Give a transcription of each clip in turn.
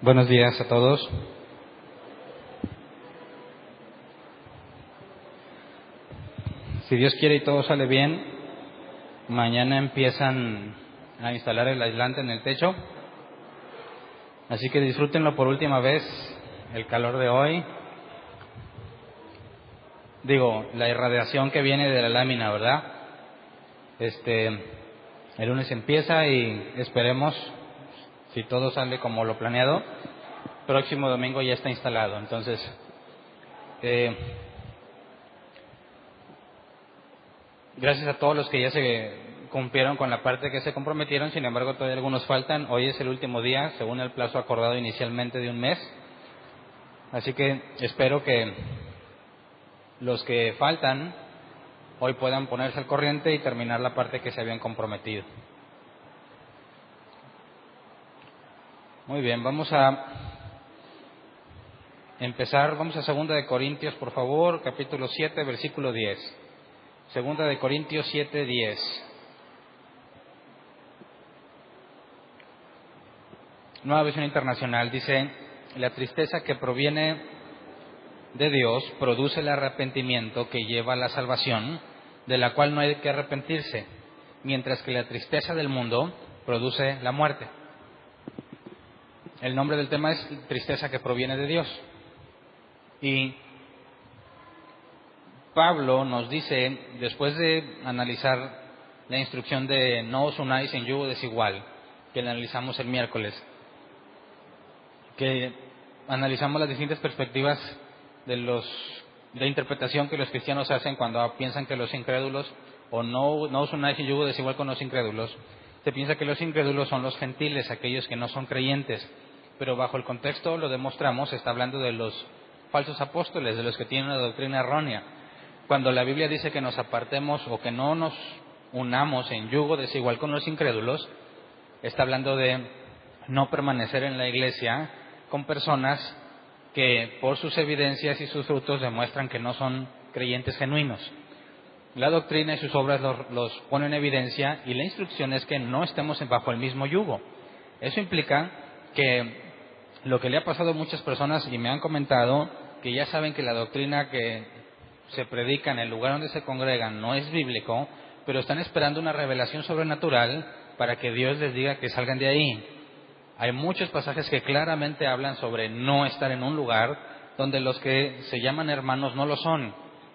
Buenos días a todos. Si Dios quiere y todo sale bien, mañana empiezan a instalar el aislante en el techo. Así que disfrútenlo por última vez, el calor de hoy. La irradiación que viene de la lámina, ¿verdad? El lunes empieza y esperemos, si todo sale como lo planeado, próximo domingo ya está instalado. Entonces, gracias a todos los que ya se cumplieron con la parte que se comprometieron. Sin embargo, todavía algunos faltan. Hoy es el último día, según el plazo acordado inicialmente de un mes. Así que espero que los que faltan hoy puedan ponerse al corriente y terminar la parte que se habían comprometido. Muy bien, vamos a empezar. Vamos a 2 de Corintios, por favor, capítulo 7, versículo 10. 2 de Corintios 7, 10. Nueva Versión Internacional dice: la tristeza que proviene de Dios produce el arrepentimiento que lleva a la salvación, de la cual no hay que arrepentirse, mientras que la tristeza del mundo produce la muerte. El nombre del tema es tristeza que proviene de Dios. Y Pablo nos dice, después de analizar la instrucción de no os unáis en yugo desigual, que la analizamos el miércoles, que analizamos las distintas perspectivas de interpretación que los cristianos hacen cuando piensan que los incrédulos, o no os unáis en yugo desigual con los incrédulos. Se piensa que los incrédulos son los gentiles, aquellos que no son creyentes, pero bajo el contexto lo demostramos, está hablando de los falsos apóstoles, de los que tienen una doctrina errónea. Cuando la Biblia dice que nos apartemos o que no nos unamos en yugo desigual con los incrédulos, está hablando de no permanecer en la iglesia con personas que por sus evidencias y sus frutos demuestran que no son creyentes genuinos. La doctrina y sus obras los ponen en evidencia, y la instrucción es que no estemos bajo el mismo yugo. Eso implica que lo que le ha pasado a muchas personas, y me han comentado, que ya saben que la doctrina que se predica en el lugar donde se congregan no es bíblico, pero están esperando una revelación sobrenatural para que Dios les diga que salgan de ahí. Hay muchos pasajes que claramente hablan sobre no estar en un lugar donde los que se llaman hermanos no lo son.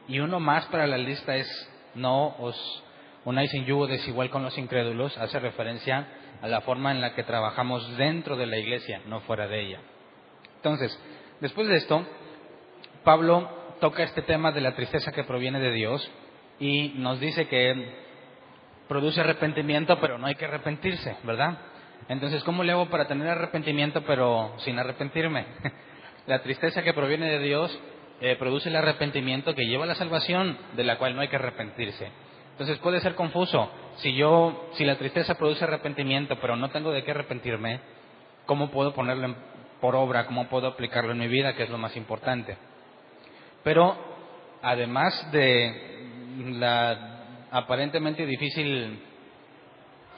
Y uno más para la lista es: no os unáis en yugo desigual con los incrédulos. Hace referencia a la forma en la que trabajamos dentro de la iglesia, no fuera de ella. Entonces, después de esto, Pablo toca este tema de la tristeza que proviene de Dios y nos dice que produce arrepentimiento, pero no hay que arrepentirse, ¿verdad? Entonces, ¿cómo le hago para tener arrepentimiento pero sin arrepentirme? La tristeza que proviene de Dios produce el arrepentimiento que lleva a la salvación, de la cual no hay que arrepentirse. Entonces puede ser confuso. Si la tristeza produce arrepentimiento pero no tengo de qué arrepentirme, ¿cómo puedo ponerlo por obra? ¿Cómo puedo aplicarlo en mi vida? Que es lo más importante. Pero además de la aparentemente difícil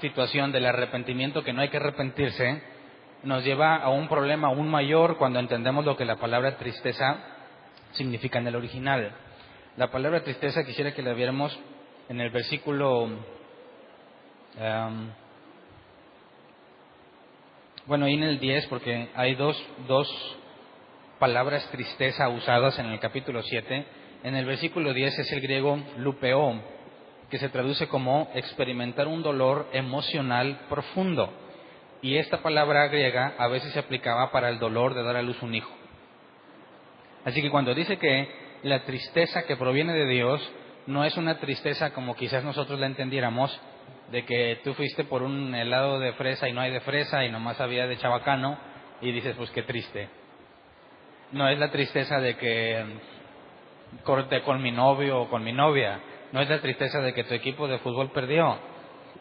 situación del arrepentimiento, que no hay que arrepentirse, nos lleva a un problema aún mayor cuando entendemos lo que la palabra tristeza significa en el original. La palabra tristeza quisiera que la viéramos en el versículo ahí en el 10, porque hay dos palabras tristeza usadas en el capítulo 7. En el versículo 10 es el griego lupeo, que se traduce como experimentar un dolor emocional profundo. Y esta palabra griega a veces se aplicaba para el dolor de dar a luz un hijo. Así que cuando dice que la tristeza que proviene de Dios no es una tristeza como quizás nosotros la entendiéramos, de que tú fuiste por un helado de fresa y no hay de fresa y nomás había de chabacano y dices, pues qué triste. No es la tristeza de que corté con mi novio o con mi novia. No es la tristeza de que tu equipo de fútbol perdió.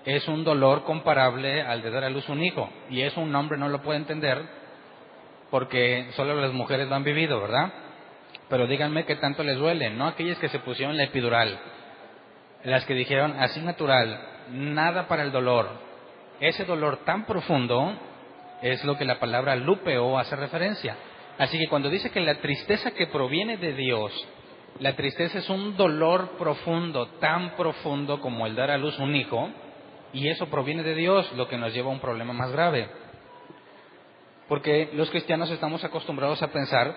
Es un dolor comparable al de dar a luz un hijo. Y eso un hombre no lo puede entender porque solo las mujeres lo han vivido, ¿verdad? Pero díganme qué tanto les duele. No aquellas que se pusieron la epidural, las que dijeron así natural, nada para el dolor. Ese dolor tan profundo es lo que la palabra lupeo hace referencia. Así que cuando dice que la tristeza que proviene de Dios, la tristeza es un dolor profundo, tan profundo como el dar a luz un hijo, y eso proviene de Dios, lo que nos lleva a un problema más grave. Porque los cristianos estamos acostumbrados a pensar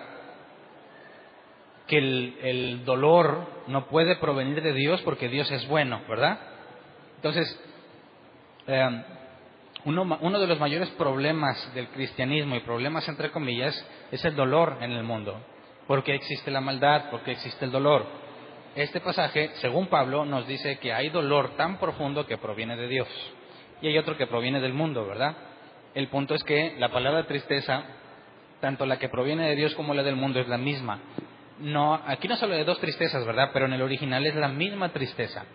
que el dolor no puede provenir de Dios porque Dios es bueno, ¿verdad? Entonces, uno de los mayores problemas del cristianismo, y problemas entre comillas, es el dolor en el mundo. ¿Por qué existe la maldad? ¿Por qué existe el dolor? Este pasaje, según Pablo, nos dice que hay dolor tan profundo que proviene de Dios, y hay otro que proviene del mundo, ¿verdad? El punto es que la palabra tristeza, tanto la que proviene de Dios como la del mundo, es la misma. No, aquí no se habla de dos tristezas, ¿verdad? Pero en el original es la misma tristeza.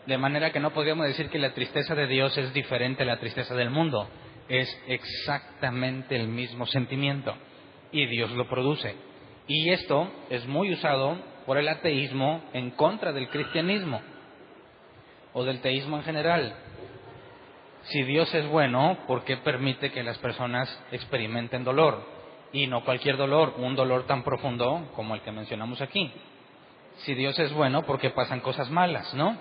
De manera que no podríamos decir que la tristeza de Dios es diferente a la tristeza del mundo. Es exactamente el mismo sentimiento. Y Dios lo produce. Y esto es muy usado por el ateísmo en contra del cristianismo, o del teísmo en general. Si Dios es bueno, ¿por qué permite que las personas experimenten dolor? Y no cualquier dolor, un dolor tan profundo como el que mencionamos aquí. Si Dios es bueno, ¿por qué pasan cosas malas, no?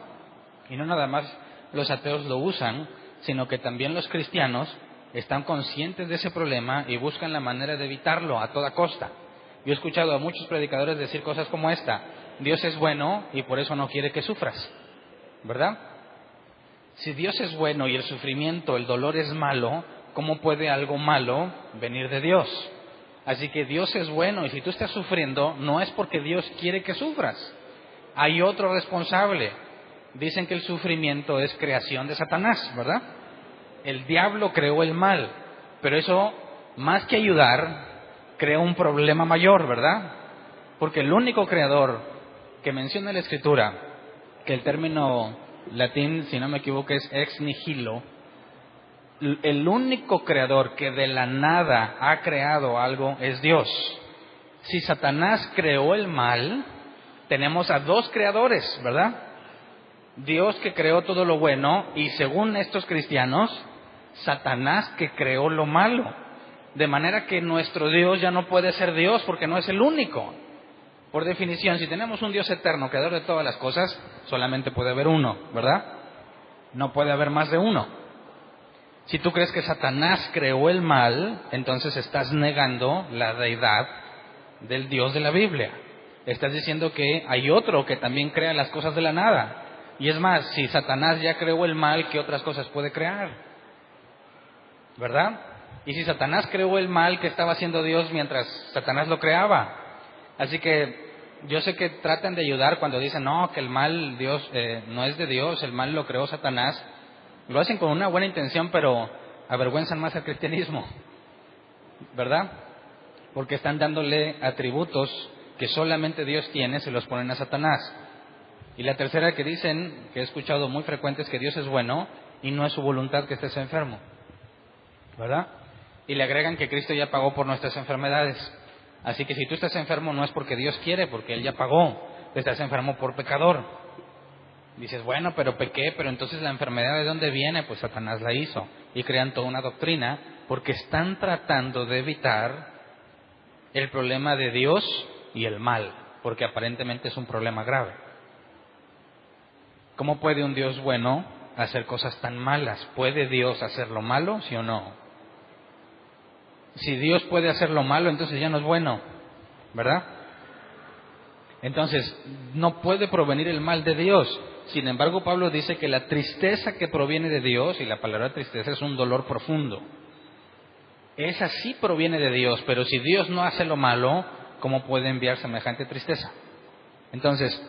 Y no nada más los ateos lo usan, sino que también los cristianos están conscientes de ese problema y buscan la manera de evitarlo a toda costa. Yo he escuchado a muchos predicadores decir cosas como esta: Dios es bueno y por eso no quiere que sufras, ¿verdad? Si Dios es bueno y el sufrimiento, el dolor es malo, ¿cómo puede algo malo venir de Dios? Así que Dios es bueno, y si tú estás sufriendo, no es porque Dios quiere que sufras. Hay otro responsable. Dicen que el sufrimiento es creación de Satanás, ¿verdad? El diablo creó el mal, pero eso, más que ayudar, creó un problema mayor, ¿verdad? Porque el único creador que menciona la Escritura, que el término latín, si no me equivoco, es ex nihilo, el único creador que de la nada ha creado algo es Dios. Si Satanás creó el mal, tenemos a dos creadores, ¿verdad? Dios, que creó todo lo bueno, y según estos cristianos, Satanás, que creó lo malo. De manera que nuestro Dios ya no puede ser Dios porque no es el único. Por definición, si tenemos un Dios eterno, creador de todas las cosas, solamente puede haber uno, ¿verdad? No puede haber más de uno. Si tú crees que Satanás creó el mal, entonces estás negando la deidad del Dios de la Biblia. Estás diciendo que hay otro que también crea las cosas de la nada. Y es más, si Satanás ya creó el mal, ¿qué otras cosas puede crear? ¿Verdad? Y si Satanás creó el mal, ¿qué estaba haciendo Dios mientras Satanás lo creaba? Así que yo sé que tratan de ayudar cuando dicen, no, que el mal Dios no es de Dios, el mal lo creó Satanás. Lo hacen con una buena intención, pero avergüenzan más al cristianismo, ¿verdad? Porque están dándole atributos que solamente Dios tiene, se los ponen a Satanás. Y la tercera que dicen, que he escuchado muy frecuente, es que Dios es bueno y no es su voluntad que estés enfermo, ¿verdad? Y le agregan que Cristo ya pagó por nuestras enfermedades. Así que si tú estás enfermo no es porque Dios quiere, porque Él ya pagó. Estás enfermo por pecador. Dices, bueno, pero pequé, pero entonces la enfermedad, ¿de dónde viene? Pues Satanás la hizo. Y crean toda una doctrina porque están tratando de evitar el problema de Dios y el mal, porque aparentemente es un problema grave. ¿Cómo puede un Dios bueno hacer cosas tan malas? ¿Puede Dios hacer lo malo, sí o no? Si Dios puede hacer lo malo, entonces ya no es bueno, ¿verdad? Entonces, no puede provenir el mal de Dios. Sin embargo, Pablo dice que la tristeza que proviene de Dios, y la palabra tristeza es un dolor profundo, esa sí proviene de Dios, pero si Dios no hace lo malo, ¿cómo puede enviar semejante tristeza? Entonces,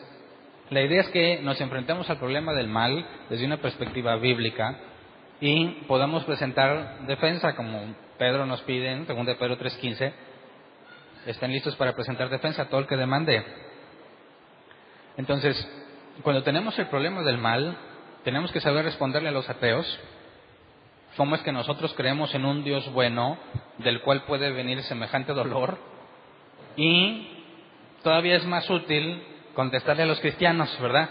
la idea es que nos enfrentemos al problema del mal desde una perspectiva bíblica y podamos presentar defensa, como Pedro nos pide en 2 Pedro 3:15. Estén listos para presentar defensa a todo el que demande. Entonces, cuando tenemos el problema del mal, tenemos que saber responderle a los ateos. ¿Cómo es que nosotros creemos en un Dios bueno del cual puede venir semejante dolor? Y todavía es más útil contestarle a los cristianos, ¿verdad?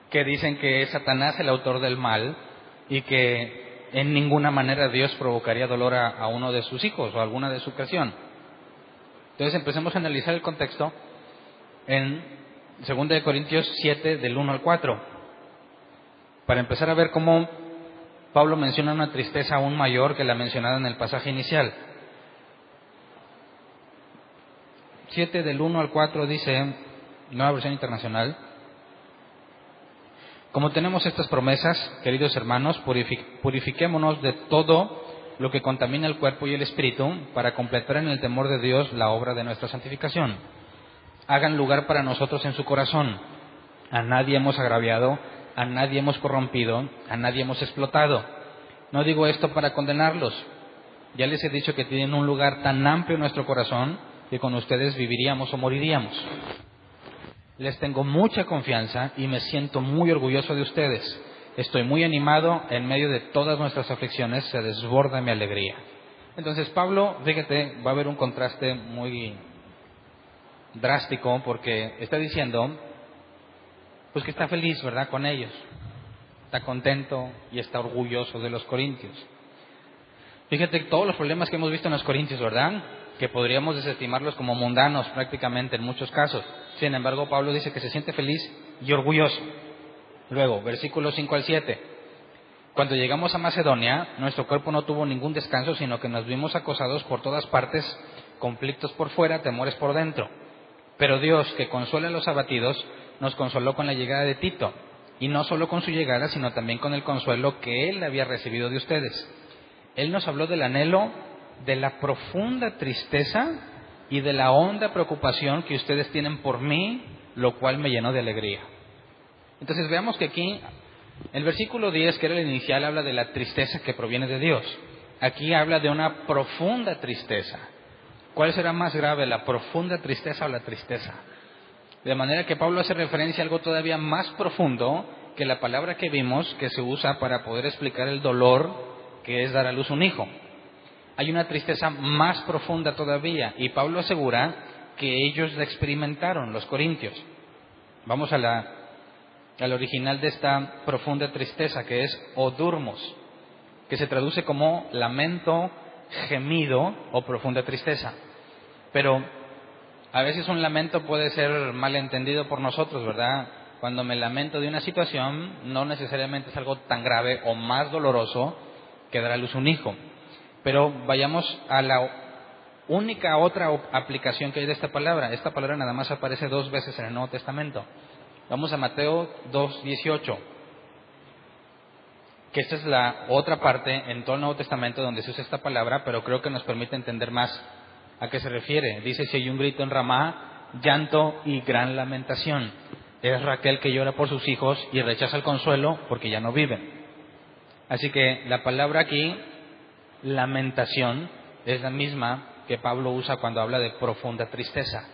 Que dicen que es Satanás el autor del mal y que en ninguna manera Dios provocaría dolor a uno de sus hijos o a alguna de su creación. Entonces empecemos a analizar el contexto en 2 Corintios 7 del 1 al 4, para empezar a ver cómo Pablo menciona una tristeza aún mayor que la mencionada en el pasaje inicial. 7 del 1 al 4 dice, Nueva Versión Internacional: como tenemos estas promesas, queridos hermanos, purifiquémonos de todo lo que contamina el cuerpo y el espíritu, para completar en el temor de Dios la obra de nuestra santificación. Hagan lugar para nosotros en su corazón. A nadie hemos agraviado, a nadie hemos corrompido, a nadie hemos explotado. No digo esto para condenarlos. Ya les he dicho que tienen un lugar tan amplio en nuestro corazón que con ustedes viviríamos o moriríamos. Les tengo mucha confianza y me siento muy orgulloso de ustedes. Estoy muy animado, en medio de todas nuestras aflicciones se desborda mi alegría. Entonces Pablo, fíjate, va a haber un contraste muy drástico, porque está diciendo pues que está feliz, ¿verdad?, con ellos. Está contento y está orgulloso de los corintios. Fíjate todos los problemas que hemos visto en los corintios, ¿verdad?, que podríamos desestimarlos como mundanos prácticamente en muchos casos. Sin embargo, Pablo dice que se siente feliz y orgulloso. Luego, versículos 5 al 7. Cuando llegamos a Macedonia, nuestro cuerpo no tuvo ningún descanso, sino que nos vimos acosados por todas partes, conflictos por fuera, temores por dentro. Pero Dios, que consuela a los abatidos, nos consoló con la llegada de Tito, y no solo con su llegada, sino también con el consuelo que él había recibido de ustedes. Él nos habló del anhelo, de la profunda tristeza y de la honda preocupación que ustedes tienen por mí, lo cual me llenó de alegría. Entonces veamos que aquí, el versículo 10, que era el inicial, habla de la tristeza que proviene de Dios. Aquí habla de una profunda tristeza. ¿Cuál será más grave, la profunda tristeza o la tristeza? De manera que Pablo hace referencia a algo todavía más profundo que la palabra que vimos, que se usa para poder explicar el dolor que es dar a luz un hijo. Hay una tristeza más profunda todavía, y Pablo asegura que ellos la experimentaron, los corintios. Vamos al original de esta profunda tristeza, que es odurmos, que se traduce como lamento, gemido o profunda tristeza. Pero a veces un lamento puede ser malentendido por nosotros, ¿verdad? Cuando me lamento de una situación, no necesariamente es algo tan grave o más doloroso que dar a luz un hijo. Pero vayamos a la única otra aplicación que hay de esta palabra. Esta palabra nada más aparece 2 veces en el Nuevo Testamento. Vamos a Mateo 2:18, que esta es la otra parte en todo el Nuevo Testamento donde se usa esta palabra, pero creo que nos permite entender más a qué se refiere. Dice: si hay un grito en Ramá, llanto y gran lamentación. Es Raquel que llora por sus hijos y rechaza el consuelo porque ya no viven. Así que la palabra aquí, lamentación, es la misma que Pablo usa cuando habla de profunda tristeza,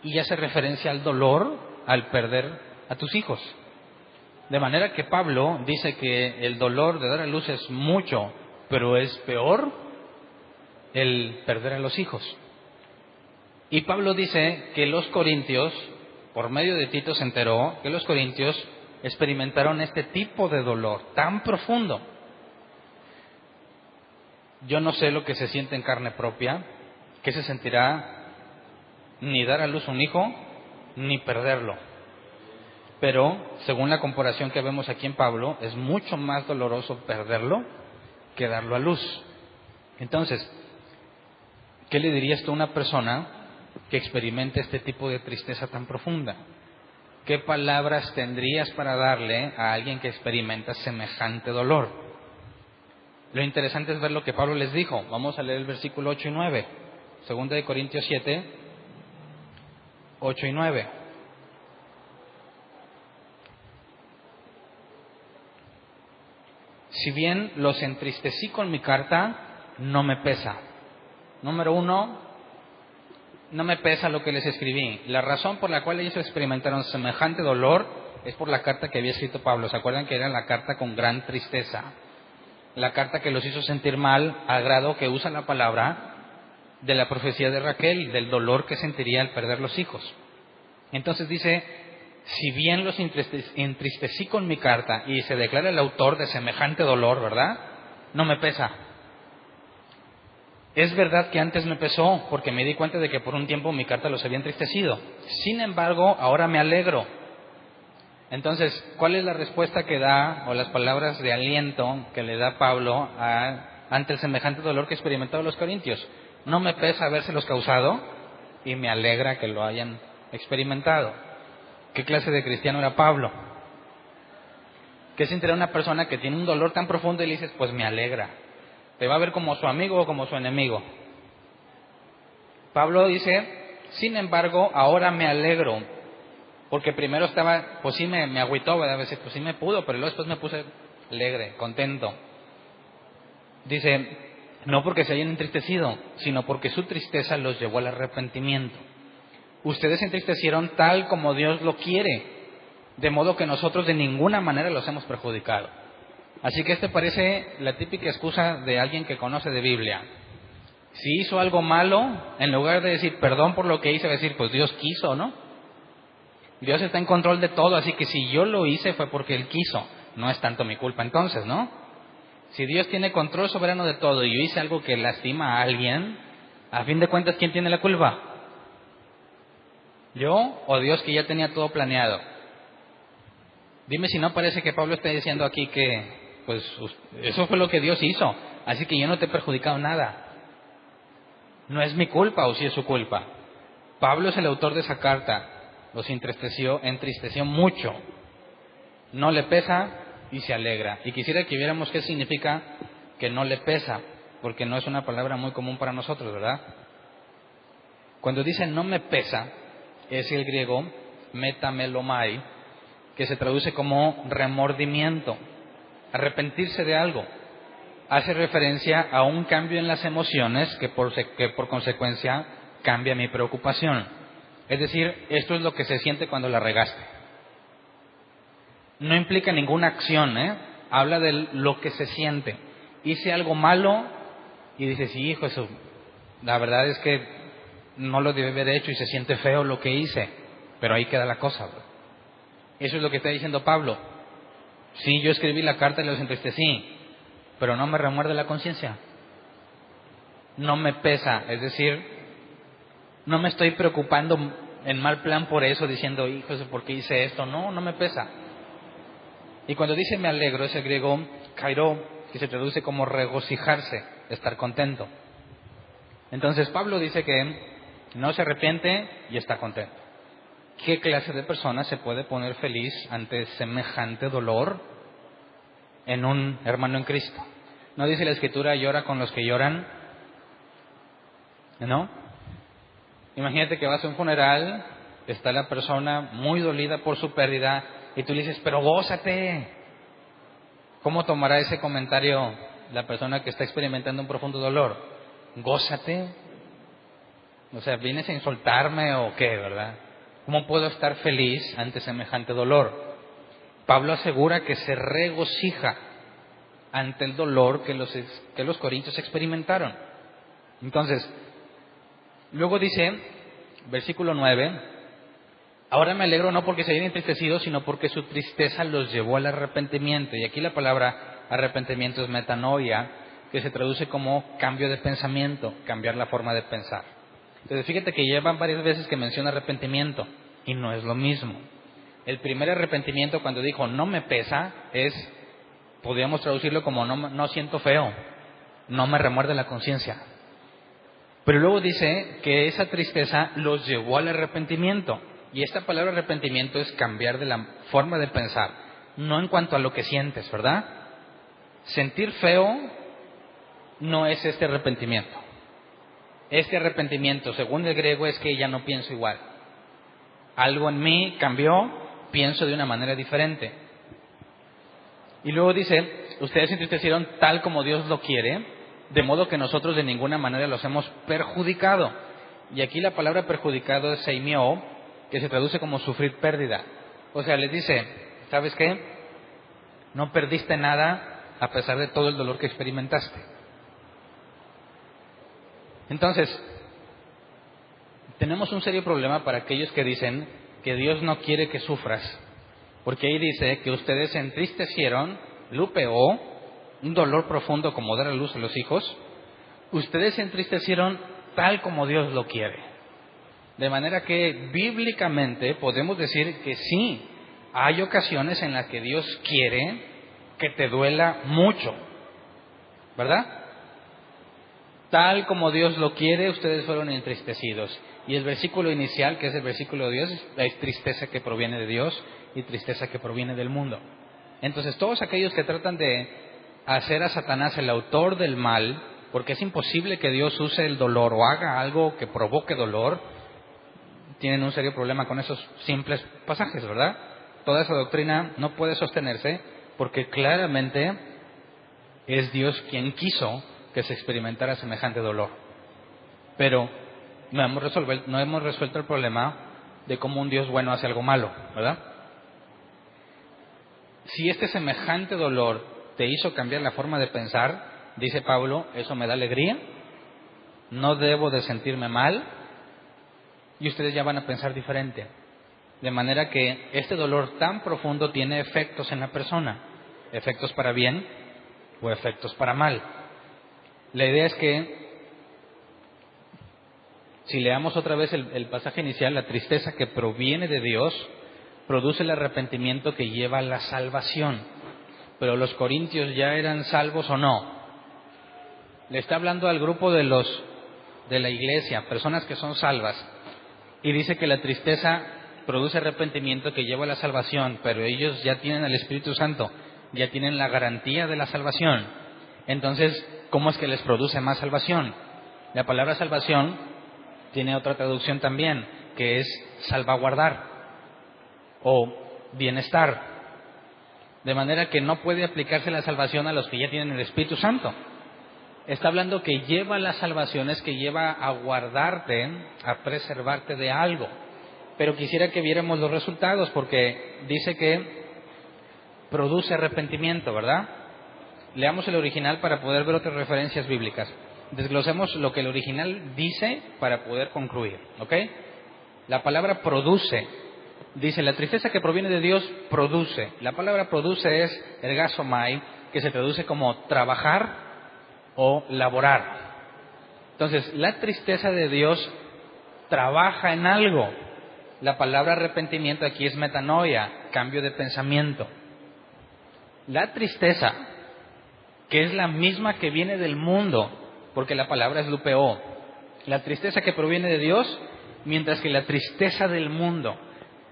y hace referencia al dolor al perder a tus hijos. De manera que Pablo dice que el dolor de dar a luz es mucho, pero es peor el perder a los hijos. Y Pablo dice que los corintios, por medio de Tito se enteró que los corintios experimentaron este tipo de dolor tan profundo. Yo no sé lo que se siente en carne propia, que se sentirá ni dar a luz un hijo, ni perderlo. Pero, según la comparación que vemos aquí en Pablo, es mucho más doloroso perderlo que darlo a luz. Entonces, ¿qué le dirías tú a una persona que experimente este tipo de tristeza tan profunda? ¿Qué palabras tendrías para darle a alguien que experimenta semejante dolor? Lo interesante es ver lo que Pablo les dijo. Vamos a leer el versículo 8 y 9. 2 Corintios 7, 8 y 9. Si bien los entristecí con mi carta, no me pesa. Número 1, no me pesa lo que les escribí. La razón por la cual ellos experimentaron semejante dolor es por la carta que había escrito Pablo. ¿Se acuerdan que era la carta con gran tristeza? La carta que los hizo sentir mal, al grado que usa la palabra de la profecía de Raquel, del dolor que sentiría al perder los hijos. Entonces dice: si bien los entristecí con mi carta, y se declara el autor de semejante dolor, ¿verdad? no me pesa. Es verdad que antes me pesó, porque me di cuenta de que por un tiempo mi carta los había entristecido. Sin embargo, ahora me alegro. Entonces, ¿cuál es la respuesta que da, o las palabras de aliento que le da Pablo ante el semejante dolor que experimentaban los corintios? No me pesa habérselos causado y me alegra que lo hayan experimentado. ¿Qué clase de cristiano era Pablo? ¿Qué sentirá una persona que tiene un dolor tan profundo y le dices, pues me alegra? ¿Te va a ver como su amigo o como su enemigo? Pablo dice, sin embargo, ahora me alegro. Porque primero estaba, pues sí me agüitó, ¿verdad? A veces, pues sí me pudo, pero luego después me puse alegre, contento. Dice, no porque se hayan entristecido, sino porque su tristeza los llevó al arrepentimiento. Ustedes se entristecieron tal como Dios lo quiere, de modo que nosotros de ninguna manera los hemos perjudicado. Así que parece la típica excusa de alguien que conoce de Biblia. Si hizo algo malo, en lugar de decir perdón por lo que hice, va a decir, pues Dios quiso, ¿no? Dios está en control de todo, así que si yo lo hice fue porque Él quiso. No es tanto mi culpa entonces, ¿no? Si Dios tiene control soberano de todo y yo hice algo que lastima a alguien, a fin de cuentas, ¿quién tiene la culpa? ¿Yo o Dios que ya tenía todo planeado? Dime si no parece que Pablo está diciendo aquí que, pues, eso fue lo que Dios hizo, así que yo no te he perjudicado nada. No es mi culpa o si es su culpa. Pablo es el autor de esa carta. Los entristeció mucho. No le pesa y se alegra. Y quisiera que viéramos qué significa que no le pesa, porque no es una palabra muy común para nosotros, ¿verdad? Cuando dice no me pesa, es el griego metamelomai, que se traduce como remordimiento, arrepentirse de algo. Hace referencia a un cambio en las emociones que por consecuencia cambia mi preocupación. Es decir, esto es lo que se siente cuando la regaste. No implica ninguna acción, habla de lo que se siente. Hice algo malo y dices, sí, hijo, eso, la verdad es que no lo debí haber hecho y se siente feo lo que hice, pero ahí queda la cosa, bro. Eso es lo que está diciendo Pablo. Sí, yo escribí la carta y los entristecí, pero no me remuerde la conciencia. No me pesa, es decir, no me estoy preocupando en mal plan por eso, diciendo, hijo, ¿por qué hice esto? No, no me pesa. Y cuando dice me alegro, es el griego kairo, que se traduce como regocijarse, estar contento. Entonces Pablo dice que no se arrepiente y está contento. ¿Qué clase de persona se puede poner feliz ante semejante dolor en un hermano en Cristo? ¿No dice la Escritura, llora con los que lloran? ¿No? Imagínate que vas a un funeral, está la persona muy dolida por su pérdida y tú le dices, pero gózate. ¿Cómo tomará ese comentario la persona que está experimentando un profundo dolor? Gózate. O sea, ¿vienes a insultarme o qué, verdad? ¿Cómo puedo estar feliz ante semejante dolor? Pablo asegura que se regocija ante el dolor que los corintios experimentaron. Entonces, luego dice, versículo 9, ahora me alegro no porque se hayan entristecido, sino porque su tristeza los llevó al arrepentimiento. Y aquí la palabra arrepentimiento es metanoia, que se traduce como cambio de pensamiento, cambiar la forma de pensar. Entonces fíjate que llevan varias veces que menciona arrepentimiento, y no es lo mismo. El primer arrepentimiento, cuando dijo no me pesa, podríamos traducirlo como no siento feo, no me remuerde la conciencia. Pero luego dice que esa tristeza los llevó al arrepentimiento. Y esta palabra arrepentimiento es cambiar de la forma de pensar, no en cuanto a lo que sientes, ¿verdad? Sentir feo no es este arrepentimiento. Este arrepentimiento, según el griego, es que ya no pienso igual. Algo en mí cambió, pienso de una manera diferente. Y luego dice, ustedes se entristecieron tal como Dios lo quiere, de modo que nosotros de ninguna manera los hemos perjudicado. Y aquí la palabra perjudicado es seimio, que se traduce como sufrir pérdida. O sea, les dice, ¿sabes qué? No perdiste nada a pesar de todo el dolor que experimentaste. Entonces, tenemos un serio problema para aquellos que dicen que Dios no quiere que sufras. Porque ahí dice que ustedes se entristecieron, lupeó, un dolor profundo como dar a luz a los hijos, ustedes se entristecieron tal como Dios lo quiere. De manera que bíblicamente podemos decir que sí, hay ocasiones en las que Dios quiere que te duela mucho, ¿verdad? Tal como Dios lo quiere, ustedes fueron entristecidos. Y el versículo inicial, que es el versículo de Dios, es tristeza que proviene de Dios y tristeza que proviene del mundo. Entonces, todos aquellos que tratan de hacer a Satanás el autor del mal, porque es imposible que Dios use el dolor o haga algo que provoque dolor, tienen un serio problema con esos simples pasajes, ¿verdad? Toda esa doctrina no puede sostenerse porque claramente es Dios quien quiso que se experimentara semejante dolor. Pero no hemos resuelto el problema de cómo un Dios bueno hace algo malo, ¿verdad? Si este semejante dolor te hizo cambiar la forma de pensar, dice Pablo, eso me da alegría, no debo de sentirme mal, y ustedes ya van a pensar diferente. De manera que este dolor tan profundo tiene efectos en la persona, efectos para bien o efectos para mal. La idea es que, si leamos otra vez el pasaje inicial, la tristeza que proviene de Dios produce el arrepentimiento que lleva a la salvación. Pero los corintios ya eran salvos o no. Le está hablando al grupo de la iglesia, personas que son salvas, y dice que la tristeza produce arrepentimiento que lleva a la salvación, pero ellos ya tienen el Espíritu Santo, ya tienen la garantía de la salvación. Entonces, ¿cómo es que les produce más salvación? La palabra salvación tiene otra traducción también, que es salvaguardar o bienestar. De manera que no puede aplicarse la salvación a los que ya tienen el Espíritu Santo. Está hablando que lleva la salvación, es que lleva a guardarte, a preservarte de algo. Pero quisiera que viéramos los resultados, porque dice que produce arrepentimiento, ¿verdad? Leamos el original para poder ver otras referencias bíblicas. Desglosemos lo que el original dice para poder concluir, ¿ok? La palabra produce, dice, la tristeza que proviene de Dios produce. La palabra produce es ergasomai, que se traduce como trabajar o laborar. Entonces, la tristeza de Dios trabaja en algo. La palabra arrepentimiento aquí es metanoia, cambio de pensamiento. La tristeza, que es la misma que viene del mundo, porque la palabra es lupeo. La tristeza que proviene de Dios, mientras que la tristeza del mundo,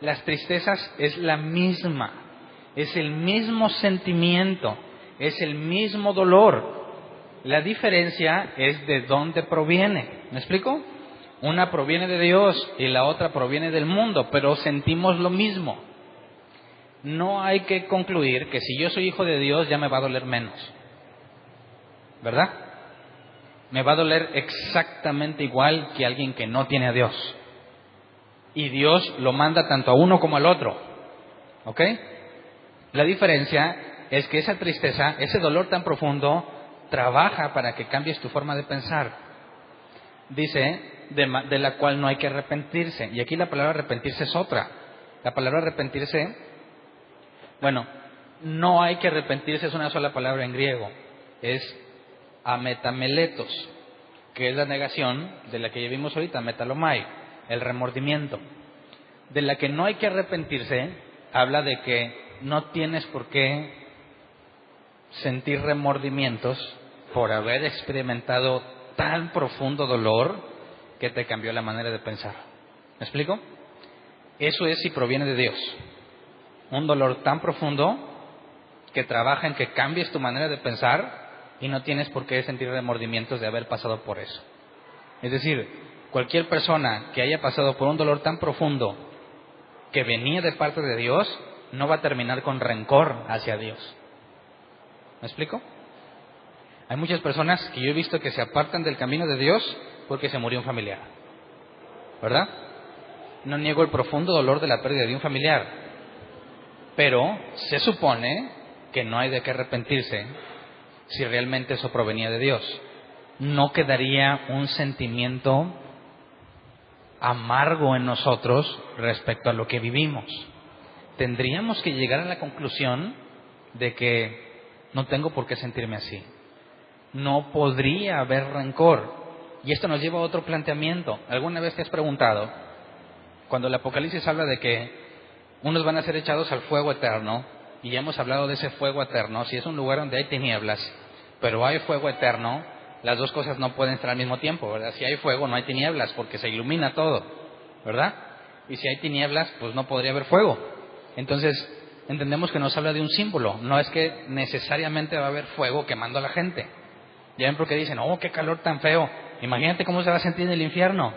las tristezas es la misma, es el mismo sentimiento, es el mismo dolor. La diferencia es de dónde proviene. ¿Me explico? Una proviene de Dios y la otra proviene del mundo, pero sentimos lo mismo. No hay que concluir que si yo soy hijo de Dios ya me va a doler menos, ¿verdad? Me va a doler exactamente igual que alguien que no tiene a Dios. Y Dios lo manda tanto a uno como al otro, ¿ok? La diferencia es que esa tristeza, ese dolor tan profundo, trabaja para que cambies tu forma de pensar. Dice, de la cual no hay que arrepentirse. Y aquí la palabra arrepentirse es otra. La palabra arrepentirse, bueno, no hay que arrepentirse, es una sola palabra en griego. Es ametameletos, que es la negación de la que ya vimos ahorita, metalomai, el remordimiento. De la que no hay que arrepentirse, habla de que no tienes por qué sentir remordimientos por haber experimentado tan profundo dolor que te cambió la manera de pensar. ¿Me explico? Eso es si proviene de Dios. Un dolor tan profundo que trabaja en que cambies tu manera de pensar y no tienes por qué sentir remordimientos de haber pasado por eso. Es decir, cualquier persona que haya pasado por un dolor tan profundo que venía de parte de Dios no va a terminar con rencor hacia Dios. ¿Me explico? Hay muchas personas que yo he visto que se apartan del camino de Dios porque se murió un familiar, ¿verdad? No niego el profundo dolor de la pérdida de un familiar, pero se supone que no hay de qué arrepentirse si realmente eso provenía de Dios. No quedaría un sentimiento amargo en nosotros respecto a lo que vivimos. Tendríamos que llegar a la conclusión de que No tengo por qué sentirme así. No podría haber rencor. Y esto nos lleva a otro planteamiento. ¿Alguna vez te has preguntado, cuando el Apocalipsis habla de que unos van a ser echados al fuego eterno, y ya hemos hablado de ese fuego eterno, si es un lugar donde hay tinieblas, pero hay fuego eterno, las dos cosas no pueden estar al mismo tiempo, ¿verdad? Si hay fuego no hay tinieblas, porque se ilumina todo, ¿verdad? Y si hay tinieblas, pues no podría haber fuego. Entonces, entendemos que nos habla de un símbolo, no es que necesariamente va a haber fuego quemando a la gente. Ya ven porque dicen, oh, qué calor tan feo, imagínate cómo se va a sentir en el infierno.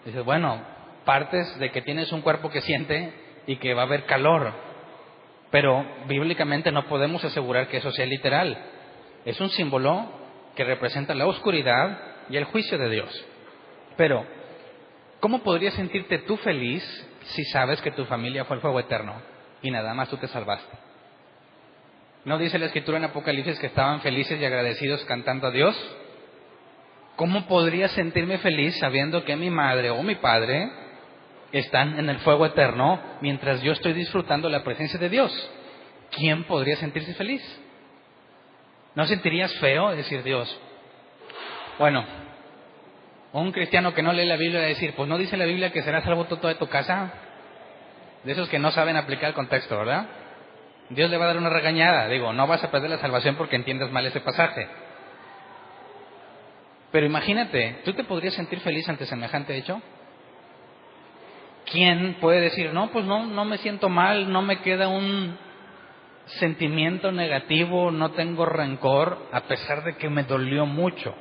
Dices, bueno, partes de que tienes un cuerpo que siente y que va a haber calor, pero bíblicamente no podemos asegurar que eso sea literal. Es un símbolo que representa la oscuridad y el juicio de Dios. Pero, ¿cómo podrías sentirte tú feliz si sabes que tu familia fue el fuego eterno y nada más tú te salvaste? ¿No dice la Escritura en Apocalipsis que estaban felices y agradecidos cantando a Dios? ¿Cómo podría sentirme feliz sabiendo que mi madre o mi padre están en el fuego eterno mientras yo estoy disfrutando la presencia de Dios? ¿Quién podría sentirse feliz? ¿No sentirías feo decir Dios? Bueno, un cristiano que no lee la Biblia va a decir, pues no dice la Biblia que serás salvo tú toda tu casa. De esos que no saben aplicar el contexto, ¿verdad? Dios le va a dar una regañada. Digo, no vas a perder la salvación porque entiendas mal ese pasaje. Pero imagínate, ¿tú te podrías sentir feliz ante semejante hecho? ¿Quién puede decir, no, pues no me siento mal, no me queda un sentimiento negativo, no tengo rencor, a pesar de que me dolió mucho?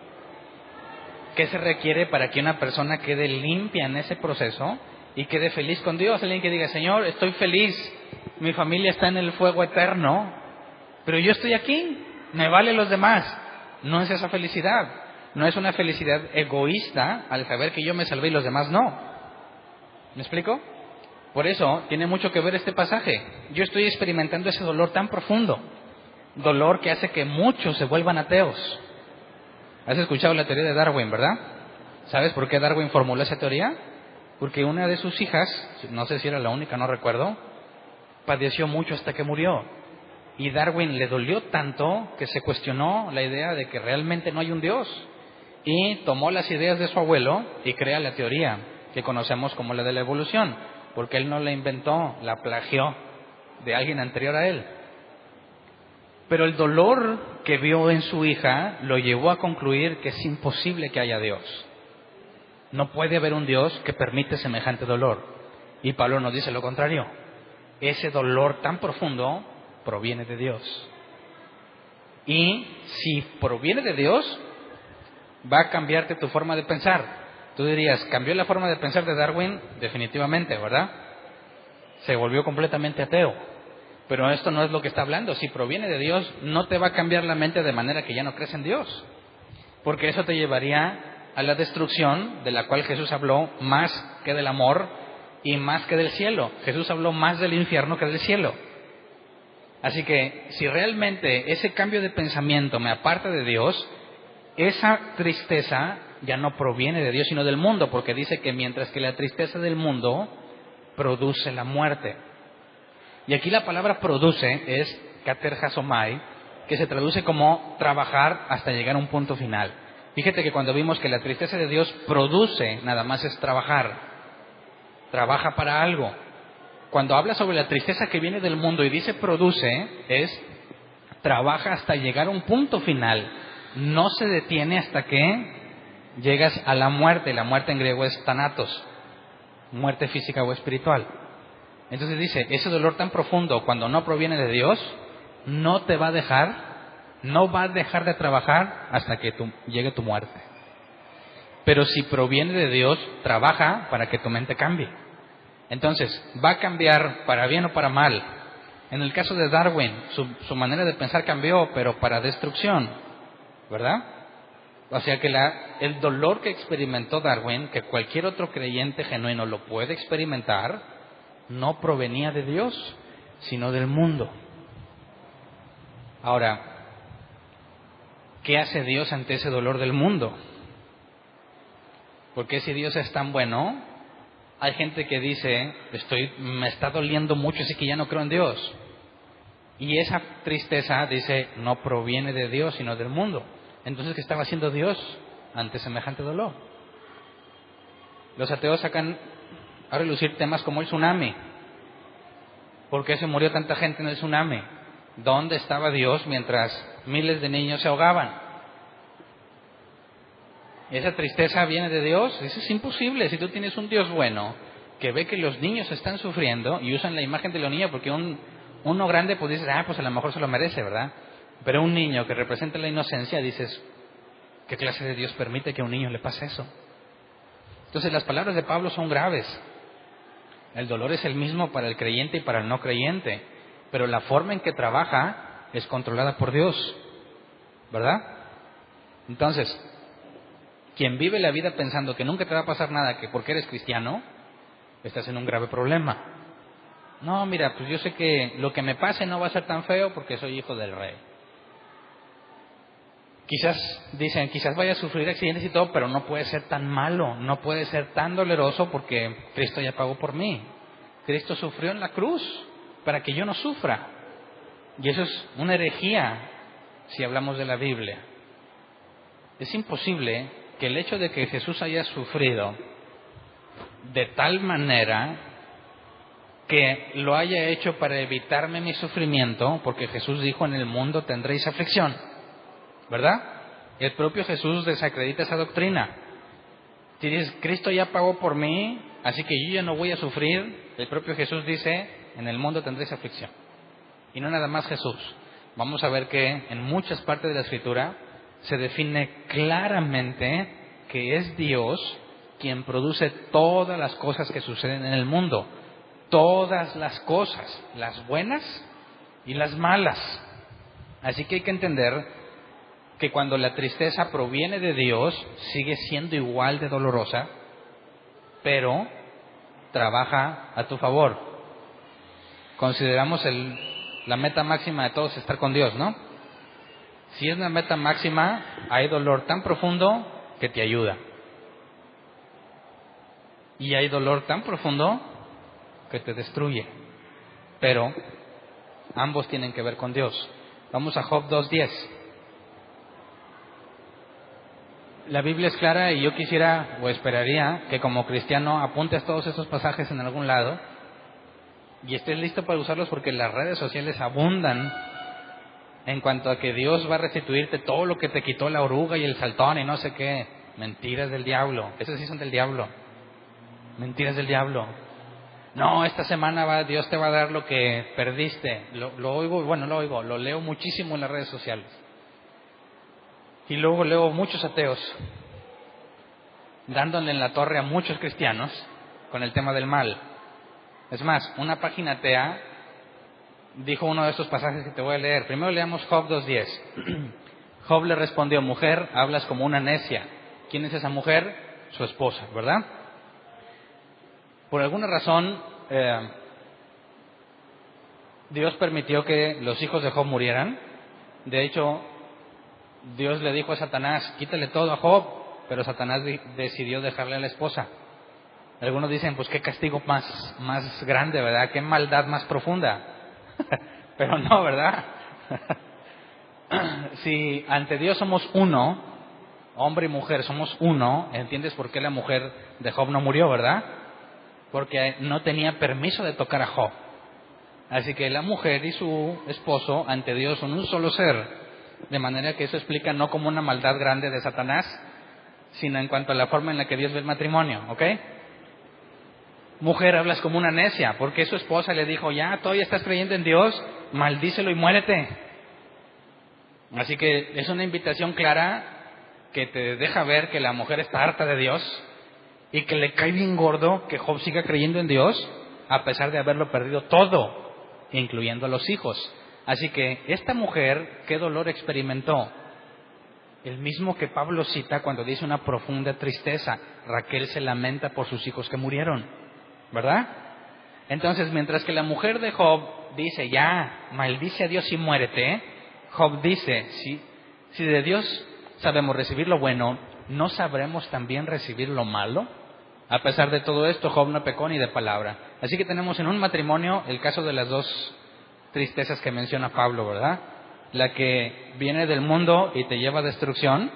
¿Qué se requiere para que una persona quede limpia en ese proceso y quede feliz con Dios? Alguien que diga, Señor, estoy feliz, mi familia está en el fuego eterno, pero yo estoy aquí, me vale los demás. No es esa felicidad, no es una felicidad egoísta al saber que yo me salvé y los demás no. ¿Me explico? Por eso tiene mucho que ver este pasaje. Yo estoy experimentando ese dolor tan profundo, dolor que hace que muchos se vuelvan ateos. ¿Has escuchado la teoría de Darwin, verdad? ¿Sabes por qué Darwin formuló esa teoría? Porque una de sus hijas, no sé si era la única, no recuerdo, padeció mucho hasta que murió. Y Darwin le dolió tanto que se cuestionó la idea de que realmente no hay un Dios. Y tomó las ideas de su abuelo y crea la teoría que conocemos como la de la evolución, porque él no la inventó, la plagió de alguien anterior a él. Pero el dolor que vio en su hija lo llevó a concluir que es imposible que haya Dios. No puede haber un Dios que permite semejante dolor. Y Pablo nos dice lo contrario. Ese dolor tan profundo proviene de Dios. Y si proviene de Dios, va a cambiarte tu forma de pensar. Tú dirías, ¿cambió la forma de pensar de Darwin? Definitivamente, ¿verdad? Se volvió completamente ateo. Pero esto no es lo que está hablando. Si proviene de Dios, no te va a cambiar la mente de manera que ya no crees en Dios. Porque eso te llevaría a la destrucción, de la cual Jesús habló más que del amor y más que del cielo. Jesús habló más del infierno que del cielo. Así que si realmente ese cambio de pensamiento me aparta de Dios, esa tristeza ya no proviene de Dios sino del mundo, porque dice que mientras que la tristeza del mundo produce la muerte. Y aquí la palabra produce es katerjasomai, que se traduce como trabajar hasta llegar a un punto final. Fíjate que cuando vimos que la tristeza de Dios produce, nada más es trabajar, trabaja para algo. Cuando habla sobre la tristeza que viene del mundo y dice produce, es trabaja hasta llegar a un punto final. No se detiene hasta que llegas a la muerte. La muerte en griego es thanatos, muerte física o espiritual. Entonces dice, ese dolor tan profundo cuando no proviene de Dios, no te va a dejar, no va a dejar de trabajar hasta que llegue tu muerte. Pero si proviene de Dios, trabaja para que tu mente cambie. Entonces, va a cambiar para bien o para mal. En el caso de Darwin, su manera de pensar cambió, pero para destrucción, ¿verdad? O sea que el dolor que experimentó Darwin, que cualquier otro creyente genuino lo puede experimentar, no provenía de Dios, sino del mundo. Ahora, ¿qué hace Dios ante ese dolor del mundo? Porque si Dios es tan bueno, hay gente que dice, me está doliendo mucho, así que ya no creo en Dios. Y esa tristeza, dice, no proviene de Dios, sino del mundo. Entonces, ¿qué estaba haciendo Dios ante semejante dolor? Los ateos sacan a relucir temas como el tsunami. ¿Por qué se murió tanta gente en el tsunami? ¿Dónde estaba Dios mientras miles de niños se ahogaban? ¿Esa tristeza viene de Dios? Eso es imposible. Si tú tienes un Dios bueno que ve que los niños están sufriendo y usan la imagen de los niños, porque uno grande pues dices, pues a lo mejor se lo merece, ¿verdad? Pero un niño que representa la inocencia, dices, ¿qué clase de Dios permite que a un niño le pase eso? Entonces las palabras de Pablo son graves. El dolor es el mismo para el creyente y para el no creyente, pero la forma en que trabaja es controlada por Dios, ¿verdad? Entonces, quien vive la vida pensando que nunca te va a pasar nada, que porque eres cristiano, estás en un grave problema. No, mira, pues yo sé que lo que me pase no va a ser tan feo porque soy hijo del rey. Quizás vaya a sufrir accidentes y todo, pero no puede ser tan malo, no puede ser tan doloroso porque Cristo ya pagó por mí. Cristo sufrió en la cruz para que yo no sufra. Y eso es una herejía si hablamos de la Biblia. Es imposible que el hecho de que Jesús haya sufrido de tal manera que lo haya hecho para evitarme mi sufrimiento, porque Jesús dijo, en el mundo tendréis aflicción, ¿verdad? El propio Jesús desacredita esa doctrina. Si dices, Cristo ya pagó por mí, así que yo ya no voy a sufrir, el propio Jesús dice, en el mundo tendréis aflicción. Y no nada más Jesús. Vamos a ver que en muchas partes de la Escritura se define claramente que es Dios quien produce todas las cosas que suceden en el mundo. Todas las cosas, las buenas y las malas. Así que hay que entender que cuando la tristeza proviene de Dios, sigue siendo igual de dolorosa, pero trabaja a tu favor. Consideramos la meta máxima de todos estar con Dios, ¿no? Si es una meta máxima, hay dolor tan profundo que te ayuda. Y hay dolor tan profundo que te destruye. Pero ambos tienen que ver con Dios. Vamos a Job 2:10. La Biblia es clara y yo quisiera o esperaría que como cristiano apuntes todos esos pasajes en algún lado y estés listo para usarlos, porque las redes sociales abundan en cuanto a que Dios va a restituirte todo lo que te quitó la oruga y el saltón y no sé qué. Mentiras del diablo. Esas sí son del diablo. Mentiras del diablo. No, esta semana Dios te va a dar lo que perdiste. Lo leo muchísimo en las redes sociales. Y luego leo muchos ateos dándole en la torre a muchos cristianos con el tema del mal. Es más, una página atea dijo uno de estos pasajes que te voy a leer. Primero leamos Job 2:10. Job le respondió, mujer, hablas como una necia. ¿Quién es esa mujer? Su esposa, ¿verdad? Por alguna razón, Dios permitió que los hijos de Job murieran. De hecho, Dios le dijo a Satanás, quítale todo a Job, pero Satanás decidió dejarle a la esposa. Algunos dicen, pues qué castigo más grande, ¿verdad? Qué maldad más profunda. Pero no, ¿verdad? Si ante Dios somos uno, hombre y mujer somos uno, ¿entiendes por qué la mujer de Job no murió, verdad? Porque no tenía permiso de tocar a Job. Así que la mujer y su esposo ante Dios son un solo ser. De manera que eso explica no como una maldad grande de Satanás, sino en cuanto a la forma en la que Dios ve el matrimonio, ¿ok? Mujer, hablas como una necia, porque su esposa le dijo, ya, todavía estás creyendo en Dios, maldícelo y muérete. Así que es una invitación clara que te deja ver que la mujer está harta de Dios y que le cae bien gordo que Job siga creyendo en Dios a pesar de haberlo perdido todo, incluyendo a los hijos. Así que esta mujer, ¿qué dolor experimentó? El mismo que Pablo cita cuando dice una profunda tristeza. Raquel se lamenta por sus hijos que murieron, ¿verdad? Entonces, mientras que la mujer de Job dice, ya, maldice a Dios y muérete, Job dice, si de Dios sabemos recibir lo bueno, ¿no sabremos también recibir lo malo? A pesar de todo esto, Job no pecó ni de palabra. Así que tenemos en un matrimonio el caso de las dos tristezas que menciona Pablo, ¿verdad? La que viene del mundo y te lleva a destrucción,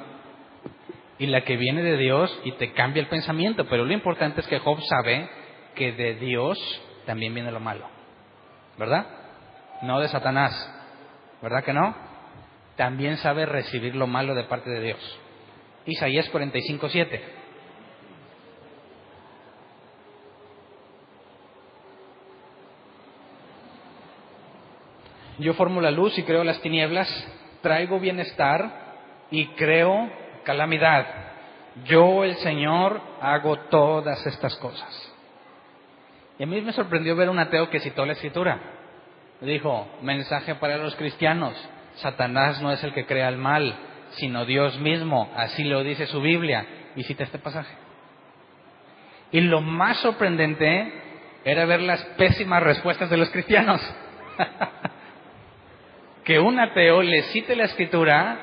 y la que viene de Dios y te cambia el pensamiento. Pero lo importante es que Job sabe que de Dios también viene lo malo, ¿verdad? No de Satanás, ¿verdad que no? También sabe recibir lo malo de parte de Dios. Isaías 45:7. Yo formo la luz y creo las tinieblas, traigo bienestar y creo calamidad. Yo, el Señor, hago todas estas cosas. Y a mí me sorprendió ver un ateo que citó la Escritura. Dijo, mensaje para los cristianos: Satanás no es el que crea el mal, sino Dios mismo, así lo dice su Biblia. Y cita este pasaje. Y lo más sorprendente era ver las pésimas respuestas de los cristianos. Que un ateo le cite la Escritura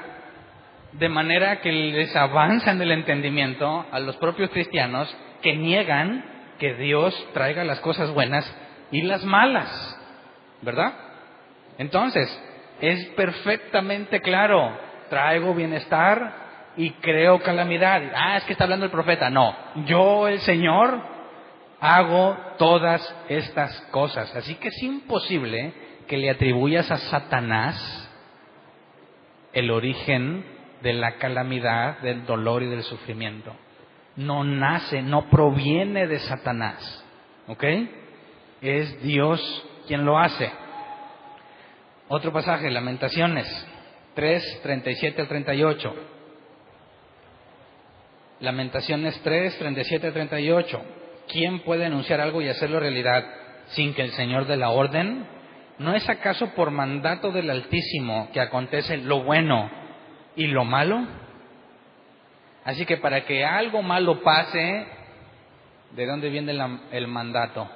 de manera que les avanza en el entendimiento a los propios cristianos, que niegan que Dios traiga las cosas buenas y las malas, ¿verdad? Entonces, es perfectamente claro: traigo bienestar y creo calamidad. Es que está hablando el profeta. No, yo, el Señor, hago todas estas cosas. Así que es imposible que le atribuyas a Satanás el origen de la calamidad, del dolor y del sufrimiento. No nace, no proviene de Satanás, ¿ok? Es Dios quien lo hace. Otro pasaje, Lamentaciones 3, 37 al 38. Lamentaciones 3, 37 al 38. ¿Quién puede anunciar algo y hacerlo realidad sin que el Señor dé la orden? ¿No es acaso por mandato del Altísimo que acontece lo bueno y lo malo? Así que para que algo malo pase, ¿de dónde viene el mandato?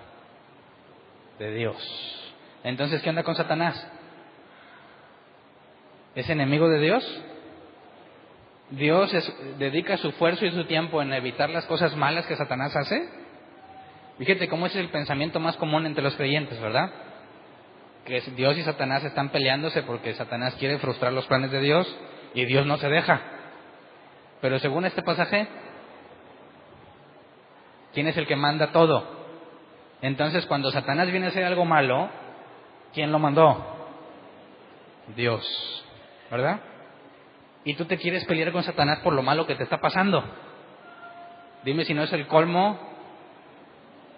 De Dios. Entonces, ¿qué onda con Satanás? ¿Es enemigo de Dios? ¿Dios dedica su esfuerzo y su tiempo en evitar las cosas malas que Satanás hace? Fíjate cómo ese es el pensamiento más común entre los creyentes, ¿verdad? Que Dios y Satanás están peleándose porque Satanás quiere frustrar los planes de Dios y Dios no se deja. Pero según este pasaje, ¿quién es el que manda todo? Entonces, cuando Satanás viene a hacer algo malo, ¿quién lo mandó? Dios, ¿verdad? Y tú te quieres pelear con Satanás por lo malo que te está pasando. Dime si no es el colmo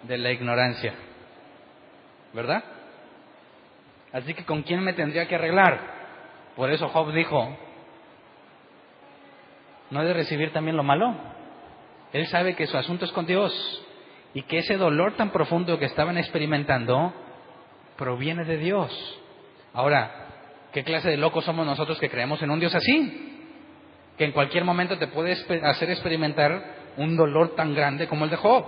de la ignorancia, ¿verdad? Así que ¿con quién me tendría que arreglar? Por eso Job dijo, ¿no he de recibir también lo malo? Él sabe que su asunto es con Dios y que ese dolor tan profundo que estaban experimentando proviene de Dios. Ahora, ¿qué clase de locos somos nosotros que creemos en un Dios así? Que en cualquier momento te puede hacer experimentar un dolor tan grande como el de Job.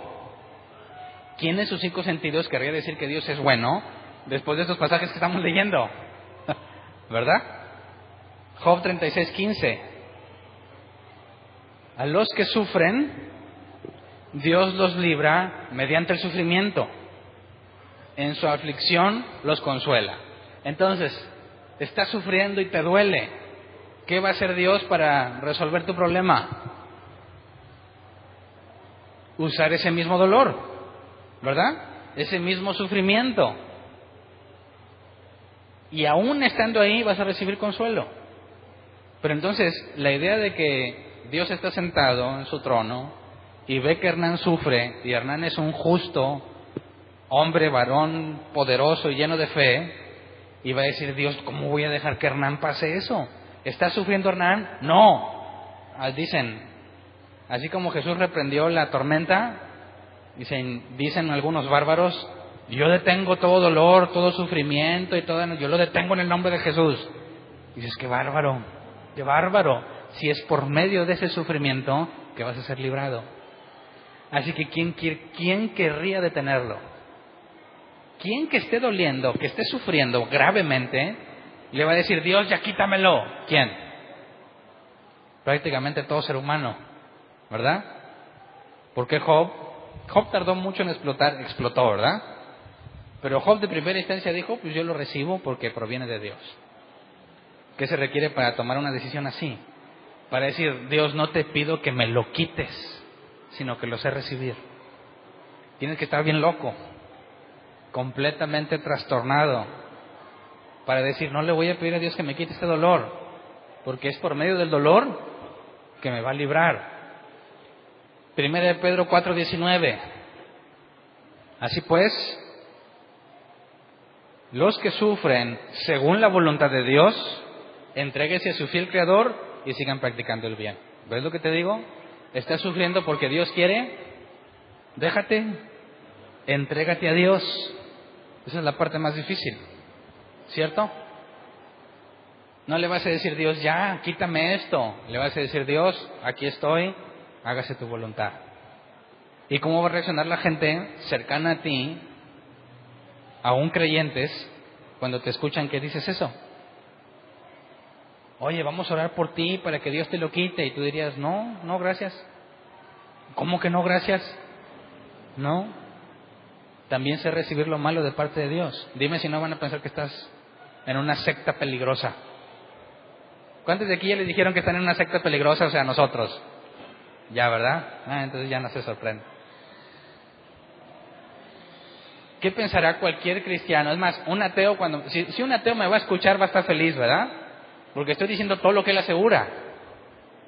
¿Quién en sus 5 sentidos querría decir que Dios es bueno después de estos pasajes que estamos leyendo? ¿Verdad? Job 36:15. A los que sufren, Dios los libra mediante el sufrimiento. En su aflicción los consuela. Entonces, estás sufriendo y te duele. ¿Qué va a hacer Dios para resolver tu problema? Usar ese mismo dolor, ¿verdad? Ese mismo sufrimiento. Y aún estando ahí vas a recibir consuelo. Pero entonces, la idea de que Dios está sentado en su trono y ve que Hernán sufre, y Hernán es un justo hombre, varón, poderoso y lleno de fe, y va a decir, Dios, ¿cómo voy a dejar que Hernán pase eso? ¿Está sufriendo Hernán? No. Dicen, así como Jesús reprendió la tormenta, dicen algunos bárbaros, yo detengo todo dolor, todo sufrimiento y yo lo detengo en el nombre de Jesús. Y dices, qué bárbaro, si es por medio de ese sufrimiento que vas a ser librado. Así que ¿quién querría detenerlo? ¿Quién que esté doliendo, que esté sufriendo gravemente, le va a decir, Dios, ya quítamelo? ¿Quién? Prácticamente todo ser humano, ¿verdad? Porque Job tardó mucho en explotó, ¿verdad? Pero Job de primera instancia dijo, pues yo lo recibo porque proviene de Dios. ¿Qué se requiere para tomar una decisión así? Para decir, Dios, no te pido que me lo quites, sino que lo sé recibir. Tienes que estar bien loco, completamente trastornado, para decir, no le voy a pedir a Dios que me quite este dolor, porque es por medio del dolor que me va a librar. Primera de Pedro 4:19. Así pues, los que sufren según la voluntad de Dios, entréguese a su fiel Creador y sigan practicando el bien. ¿Ves lo que te digo? ¿Estás sufriendo porque Dios quiere? Déjate, entrégate a Dios. Esa es la parte más difícil, ¿cierto? No le vas a decir, Dios, ya, quítame esto. Le vas a decir, Dios, aquí estoy, hágase tu voluntad. ¿Y cómo va a reaccionar la gente cercana a ti, aún creyentes, cuando te escuchan que dices eso? Oye, vamos a orar por ti para que Dios te lo quite. Y tú dirías, no, gracias. ¿Cómo que no, gracias? No. También sé recibir lo malo de parte de Dios. Dime si no van a pensar que estás en una secta peligrosa. ¿Cuántos de aquí ya les dijeron que están en una secta peligrosa? O sea, nosotros. Ya, ¿verdad? Entonces ya no se sorprende. ¿Qué pensará cualquier cristiano? Es más, un ateo, si un ateo me va a escuchar, va a estar feliz, ¿verdad? Porque estoy diciendo todo lo que él asegura,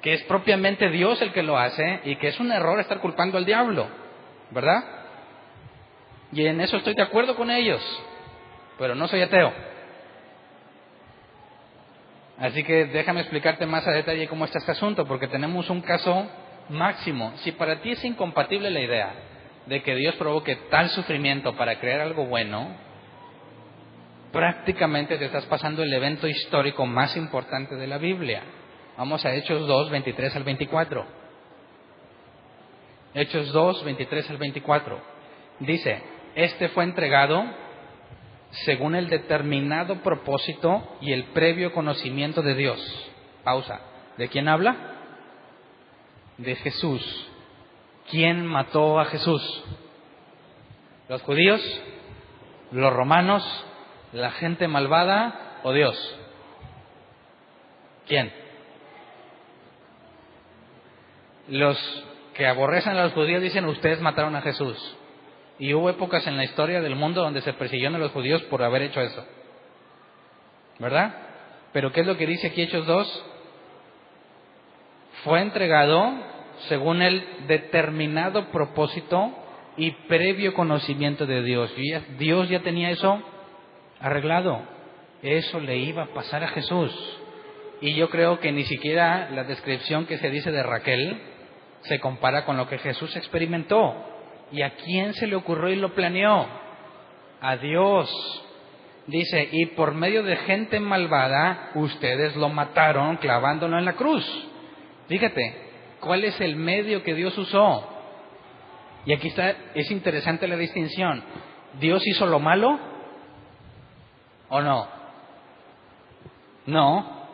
que es propiamente Dios el que lo hace y que es un error estar culpando al diablo, ¿verdad? Y en eso estoy de acuerdo con ellos, pero no soy ateo. Así que déjame explicarte más a detalle cómo está este asunto, porque tenemos un caso máximo. Si para ti es incompatible la idea de que Dios provoque tal sufrimiento para crear algo bueno, prácticamente te estás pasando el evento histórico más importante de la Biblia. Vamos a Hechos 2, 23 al 24. Hechos 2, 23 al 24. Dice, este fue entregado según el determinado propósito y el previo conocimiento de Dios. Pausa. ¿De quién habla? De Jesús. ¿Quién mató a Jesús? ¿Los judíos? ¿Los romanos? ¿La gente malvada o Dios? ¿Quién? Los que aborrecen a los judíos dicen, ustedes mataron a Jesús. Y hubo épocas en la historia del mundo donde se persiguió a los judíos por haber hecho eso, ¿verdad? Pero ¿qué es lo que dice aquí Hechos 2? Fue entregado según el determinado propósito y previo conocimiento de Dios. Dios ya tenía eso arreglado. Eso le iba a pasar a Jesús. Y yo creo que ni siquiera la descripción que se dice de Raquel se compara con lo que Jesús experimentó. ¿Y a quién se le ocurrió y lo planeó? A Dios. Dice, y por medio de gente malvada, ustedes lo mataron clavándolo en la cruz. Fíjate, ¿cuál es el medio que Dios usó? Y aquí es interesante la distinción. ¿Dios hizo lo malo o no? No.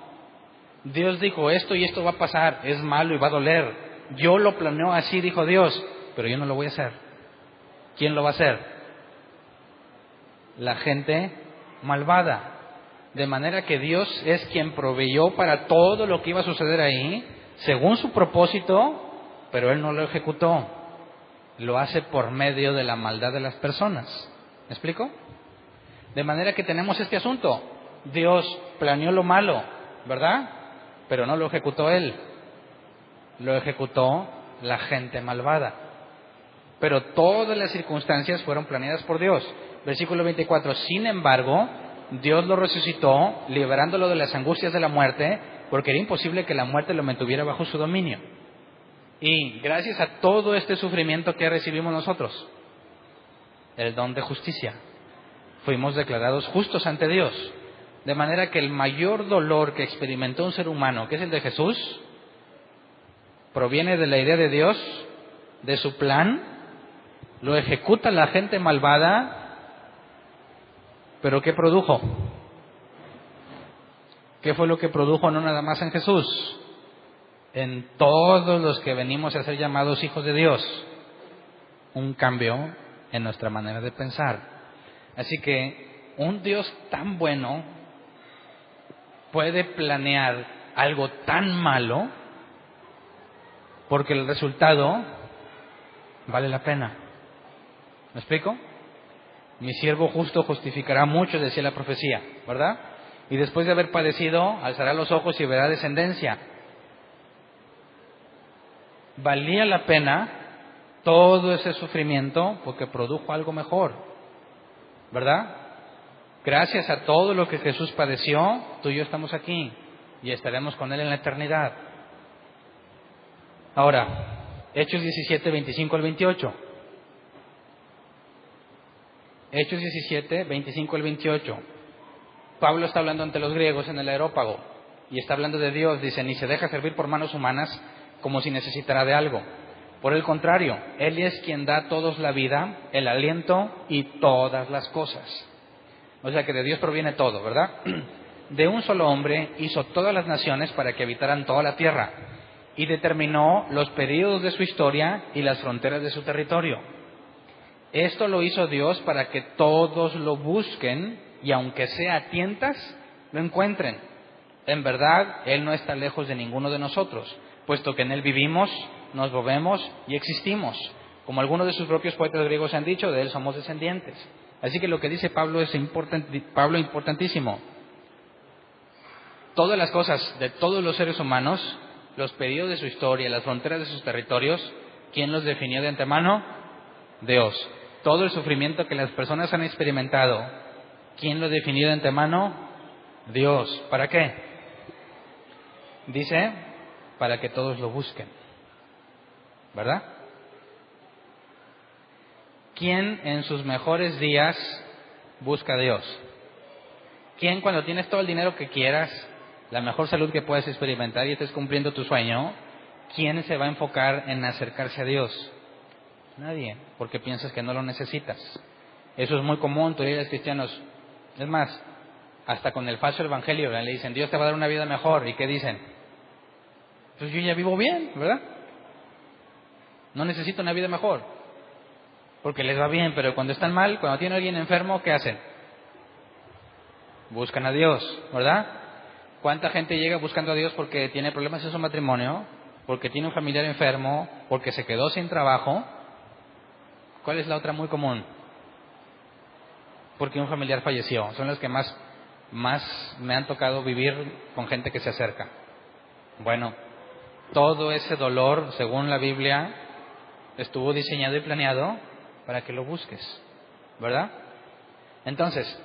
Dios dijo esto y esto va a pasar, es malo y va a doler. Yo lo planeo así, dijo Dios, pero yo no lo voy a hacer. ¿Quién lo va a hacer? La gente malvada. De manera que Dios es quien proveyó para todo lo que iba a suceder ahí, según su propósito, pero Él no lo ejecutó. Lo hace por medio de la maldad de las personas. ¿Me explico? De manera que tenemos este asunto. Dios planeó lo malo, ¿verdad? Pero no lo ejecutó Él. Lo ejecutó la gente malvada. Pero todas las circunstancias fueron planeadas por Dios. Versículo 24. Sin embargo, Dios lo resucitó, liberándolo de las angustias de la muerte, porque era imposible que la muerte lo mantuviera bajo su dominio. Y gracias a todo este sufrimiento que recibimos nosotros, el don de justicia, fuimos declarados justos ante Dios. De manera que el mayor dolor que experimentó un ser humano, que es el de Jesús, proviene de la idea de Dios, de su plan, lo ejecuta la gente malvada, pero ¿qué produjo? ¿Qué fue lo que produjo no nada más en Jesús? En todos los que venimos a ser llamados hijos de Dios, un cambio en nuestra manera de pensar. Así que un Dios tan bueno puede planear algo tan malo porque el resultado vale la pena. ¿Me explico? Mi siervo justo justificará mucho, decía la profecía, ¿verdad? Y después de haber padecido, alzará los ojos y verá descendencia. Valía la pena todo ese sufrimiento porque produjo algo mejor, ¿verdad? Gracias a todo lo que Jesús padeció, tú y yo estamos aquí y estaremos con Él en la eternidad. Ahora, Hechos 17, 25 al 28. Hechos 17, 25 al 28. Pablo está hablando ante los griegos en el Areópago y está hablando de Dios. Dice, ni se deja servir por manos humanas como si necesitara de algo. Por el contrario, Él es quien da a todos la vida, el aliento y todas las cosas. O sea que de Dios proviene todo, ¿verdad? De un solo hombre hizo todas las naciones para que habitaran toda la tierra y determinó los períodos de su historia y las fronteras de su territorio. Esto lo hizo Dios para que todos lo busquen y aunque sea a tientas, lo encuentren. En verdad, Él no está lejos de ninguno de nosotros, puesto que en Él vivimos, nos movemos y existimos. Como algunos de sus propios poetas griegos han dicho, de Él somos descendientes. Así que lo que dice Pablo es importantísimo. Todas las cosas de todos los seres humanos, los periodos de su historia, las fronteras de sus territorios, ¿quién los definió de antemano? Dios. Todo el sufrimiento que las personas han experimentado, ¿quién lo definió de antemano? Dios. ¿Para qué? Dice, para que todos lo busquen. ¿Verdad? ¿Quién en sus mejores días busca a Dios? ¿Quién cuando tienes todo el dinero que quieras, la mejor salud que puedes experimentar y estés cumpliendo tu sueño, quién se va a enfocar en acercarse a Dios? Nadie, porque piensas que no lo necesitas. Eso es muy común, tú eres cristianos. Es más, hasta con el falso evangelio, ¿verdad? Le dicen, Dios te va a dar una vida mejor. ¿Y qué dicen? Pues yo ya vivo bien, ¿verdad? No necesito una vida mejor. Porque les va bien, pero cuando están mal, cuando tiene alguien enfermo, ¿qué hacen? Buscan a Dios, ¿verdad? ¿Cuánta gente llega buscando a Dios porque tiene problemas en su matrimonio? Porque tiene un familiar enfermo, porque se quedó sin trabajo. ¿Cuál es la otra muy común? Porque un familiar falleció. Son las que más me han tocado vivir con gente que se acerca. Bueno, todo ese dolor, según la Biblia, estuvo diseñado y planeado para que lo busques, ¿verdad? Entonces,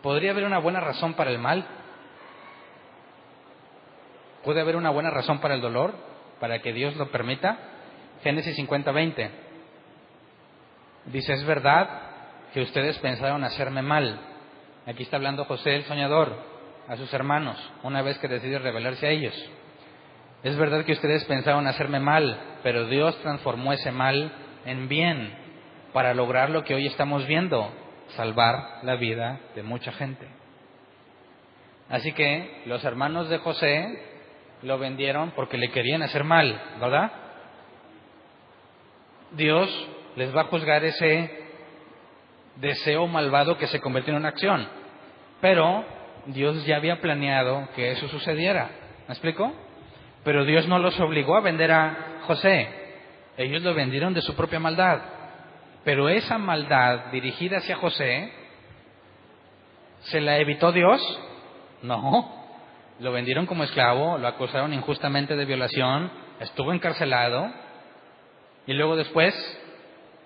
¿podría haber una buena razón para el mal? ¿Puede haber una buena razón para el dolor? ¿Para que Dios lo permita? Génesis 50:20. Dice, es verdad que ustedes pensaron hacerme mal. Aquí está hablando José el soñador a sus hermanos, una vez que decide rebelarse a ellos. Es verdad que ustedes pensaron hacerme mal, pero Dios transformó ese mal en bien para lograr lo que hoy estamos viendo, salvar la vida de mucha gente. Así que los hermanos de José lo vendieron porque le querían hacer mal, ¿verdad? Dios les va a juzgar ese deseo malvado que se convirtió en una acción. Pero Dios ya había planeado que eso sucediera. ¿Me explico? Pero Dios no los obligó a vender a José. Ellos lo vendieron de su propia maldad. Pero esa maldad dirigida hacia José, ¿se la evitó Dios? No. Lo vendieron como esclavo, lo acusaron injustamente de violación, estuvo encarcelado y luego después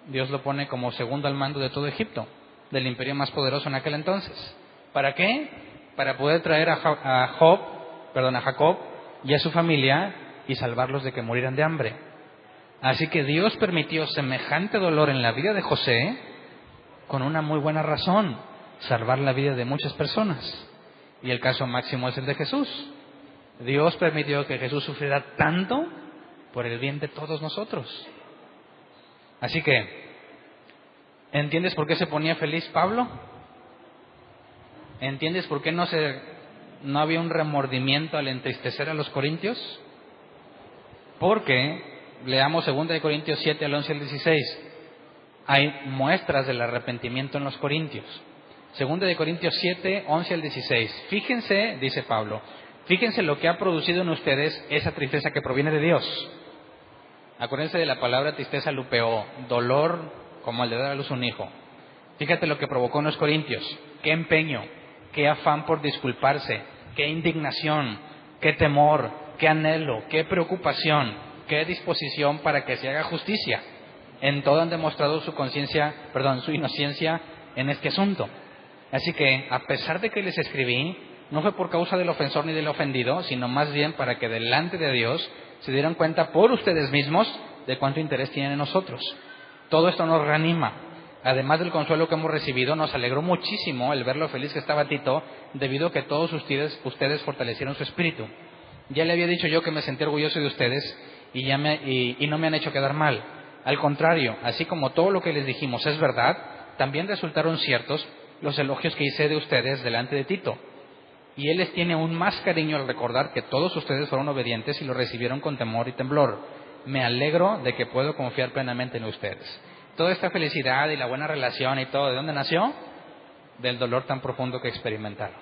Dios lo pone como segundo al mando de todo Egipto, del imperio más poderoso en aquel entonces. ¿Para qué? Para poder traer a Jacob y a su familia y salvarlos de que murieran de hambre. Así que Dios permitió semejante dolor en la vida de José con una muy buena razón, salvar la vida de muchas personas. Y el caso máximo es el de Jesús. Dios permitió que Jesús sufriera tanto por el bien de todos nosotros. Así que, ¿entiendes por qué se ponía feliz Pablo? ¿Entiendes por qué no había un remordimiento al entristecer a los corintios? Porque, leamos 2 Corintios 7, al 11 al 16. hay muestras del arrepentimiento en los corintios. Segunda de Corintios 7, 11 al 16. Fíjense, dice Pablo, fíjense lo que ha producido en ustedes esa tristeza que proviene de Dios. Acuérdense de la palabra tristeza lupeó, dolor como el de dar a luz un hijo. Fíjate lo que provocó en los corintios. Qué empeño, qué afán por disculparse, qué indignación, qué temor, qué anhelo, qué preocupación, qué disposición para que se haga justicia. En todo han demostrado su inocencia en este asunto. Así que, a pesar de que les escribí, no fue por causa del ofensor ni del ofendido, sino más bien para que delante de Dios se dieran cuenta por ustedes mismos de cuánto interés tienen en nosotros. Todo esto nos reanima. Además del consuelo que hemos recibido, nos alegró muchísimo el ver lo feliz que estaba Tito, debido a que todos ustedes fortalecieron su espíritu. Ya le había dicho yo que me sentí orgulloso de ustedes y no me han hecho quedar mal. Al contrario, así como todo lo que les dijimos es verdad, también resultaron ciertos los elogios que hice de ustedes delante de Tito. Y él les tiene aún más cariño al recordar que todos ustedes fueron obedientes y lo recibieron con temor y temblor. Me alegro de que puedo confiar plenamente en ustedes. Toda esta felicidad y la buena relación y todo, ¿de dónde nació? Del dolor tan profundo que experimentaron.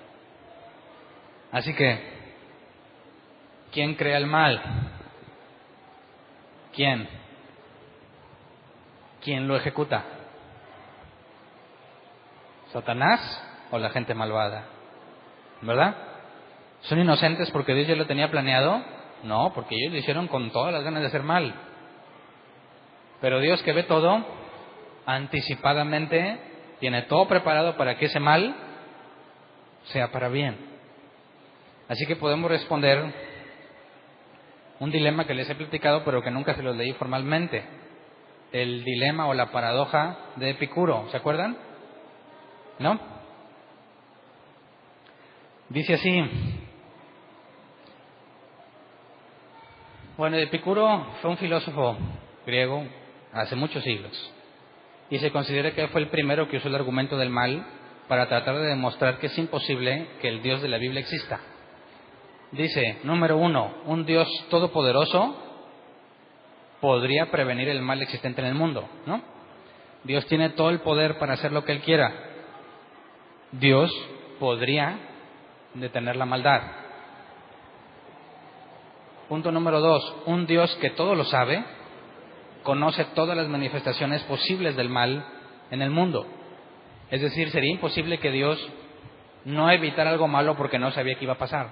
Así que, ¿quién crea el mal? ¿Quién? ¿Quién lo ejecuta? ¿Satanás o la gente malvada? ¿Verdad? ¿Son inocentes porque Dios ya lo tenía planeado? No, porque ellos lo hicieron con todas las ganas de hacer mal. Pero Dios, que ve todo, anticipadamente tiene todo preparado para que ese mal sea para bien. Así que podemos responder un dilema que les he platicado pero que nunca se los leí formalmente. El dilema o la paradoja de Epicuro, ¿se acuerdan? ¿No? Dice así. Bueno, Epicuro fue un filósofo griego hace muchos siglos. Y se considera que fue el primero que usó el argumento del mal para tratar de demostrar que es imposible que el Dios de la Biblia exista. Dice, número 1, un Dios todopoderoso podría prevenir el mal existente en el mundo, ¿no? Dios tiene todo el poder para hacer lo que Él quiera. Dios podría detener la maldad. Punto número 2, un Dios que todo lo sabe, conoce todas las manifestaciones posibles del mal en el mundo. Es decir, sería imposible que Dios no evitara algo malo porque no sabía que iba a pasar,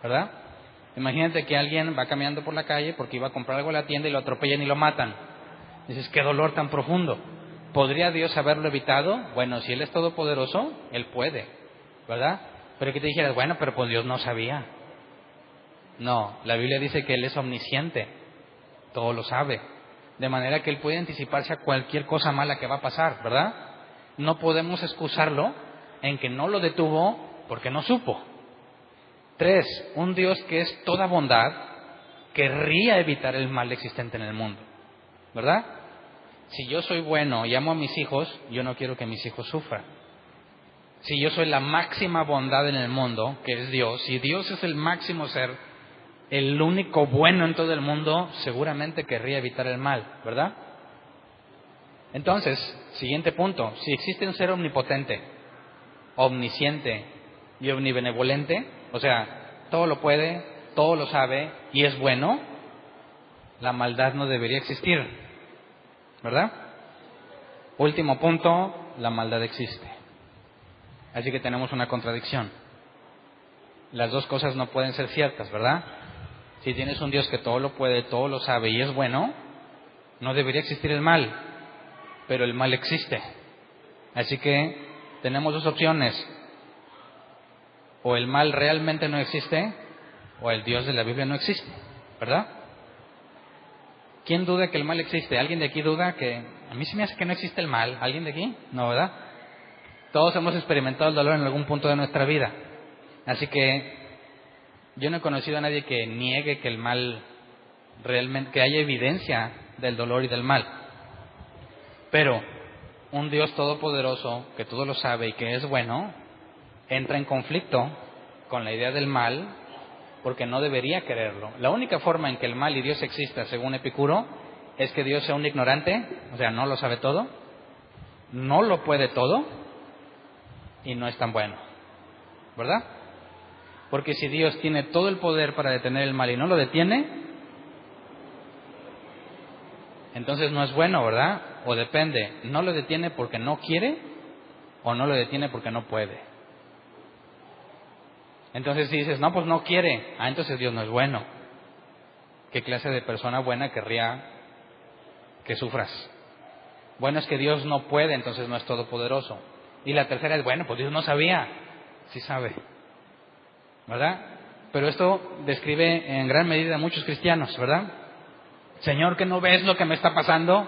¿verdad? Imagínate que alguien va caminando por la calle porque iba a comprar algo a la tienda y lo atropellan y lo matan. Dices, qué dolor tan profundo. ¿Podría Dios haberlo evitado? Bueno, si Él es todopoderoso, Él puede, ¿verdad? Pero que te dijeras, bueno, pero pues Dios no sabía. No, la Biblia dice que Él es omnisciente, todo lo sabe. De manera que Él puede anticiparse a cualquier cosa mala que va a pasar, ¿verdad? No podemos excusarlo en que no lo detuvo porque no supo. 3, un Dios que es toda bondad querría evitar el mal existente en el mundo, ¿verdad? Si yo soy bueno y amo a mis hijos, yo no quiero que mis hijos sufran. Si yo soy la máxima bondad en el mundo, que es Dios, si Dios es el máximo ser, el único bueno en todo el mundo, seguramente querría evitar el mal, ¿verdad? Entonces, siguiente punto, si existe un ser omnipotente, omnisciente y omnibenevolente, o sea, todo lo puede, todo lo sabe y es bueno, la maldad no debería existir, ¿verdad? Último punto, la maldad existe. Así que tenemos una contradicción. Las dos cosas no pueden ser ciertas, ¿verdad? Si tienes un Dios que todo lo puede, todo lo sabe y es bueno, no debería existir el mal, pero el mal existe. Así que tenemos dos opciones. O el mal realmente no existe, o el Dios de la Biblia no existe, ¿verdad? ¿Quién duda que el mal existe? ¿Alguien de aquí duda que... A mí se me hace que no existe el mal. ¿Alguien de aquí? No, ¿verdad? Todos hemos experimentado el dolor en algún punto de nuestra vida. Así que yo no he conocido a nadie que niegue que el mal realmente, que haya evidencia del dolor y del mal. Pero un Dios todopoderoso, que todo lo sabe y que es bueno, entra en conflicto con la idea del mal porque no debería quererlo. La única forma en que el mal y Dios exista, según Epicuro, es que Dios sea un ignorante, o sea, no lo sabe todo, no lo puede todo y no es tan bueno, ¿verdad? Porque si Dios tiene todo el poder para detener el mal y no lo detiene, entonces no es bueno, ¿verdad? O depende, no lo detiene porque no quiere o no lo detiene porque no puede. Entonces si dices, no, pues no quiere, entonces Dios no es bueno. ¿Qué clase de persona buena querría que sufras? Bueno, es que Dios no puede, entonces no es todopoderoso. Y la tercera es, bueno, pues Dios no sabía. Sí sabe, ¿verdad? Pero esto describe en gran medida a muchos cristianos, ¿verdad? Señor, ¿que no ves lo que me está pasando?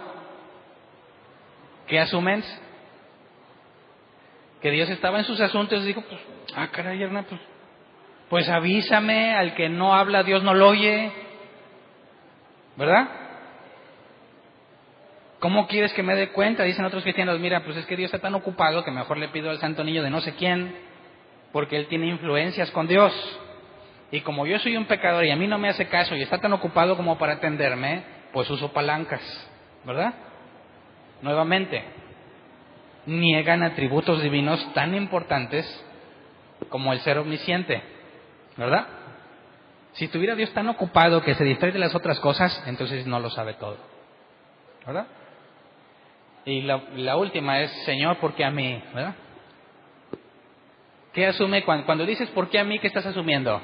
¿Qué asumen? Que Dios estaba en sus asuntos y dijo, pues, caray, Hernán, pues avísame, al que no habla Dios no lo oye, ¿verdad? ¿Cómo quieres que me dé cuenta? Dicen otros cristianos, mira, pues es que Dios está tan ocupado que mejor le pido al santo niño de no sé quién, porque él tiene influencias con Dios. Y como yo soy un pecador y a mí no me hace caso y está tan ocupado como para atenderme, pues uso palancas, ¿verdad? Nuevamente, niegan atributos divinos tan importantes como el ser omnisciente, ¿verdad? Si tuviera Dios tan ocupado que se distrae de las otras cosas, entonces no lo sabe todo, ¿verdad? Y la última es, Señor, ¿por qué a mí? ¿Verdad? ¿Qué asume cuando dices ¿por qué a mí? ¿Qué estás asumiendo?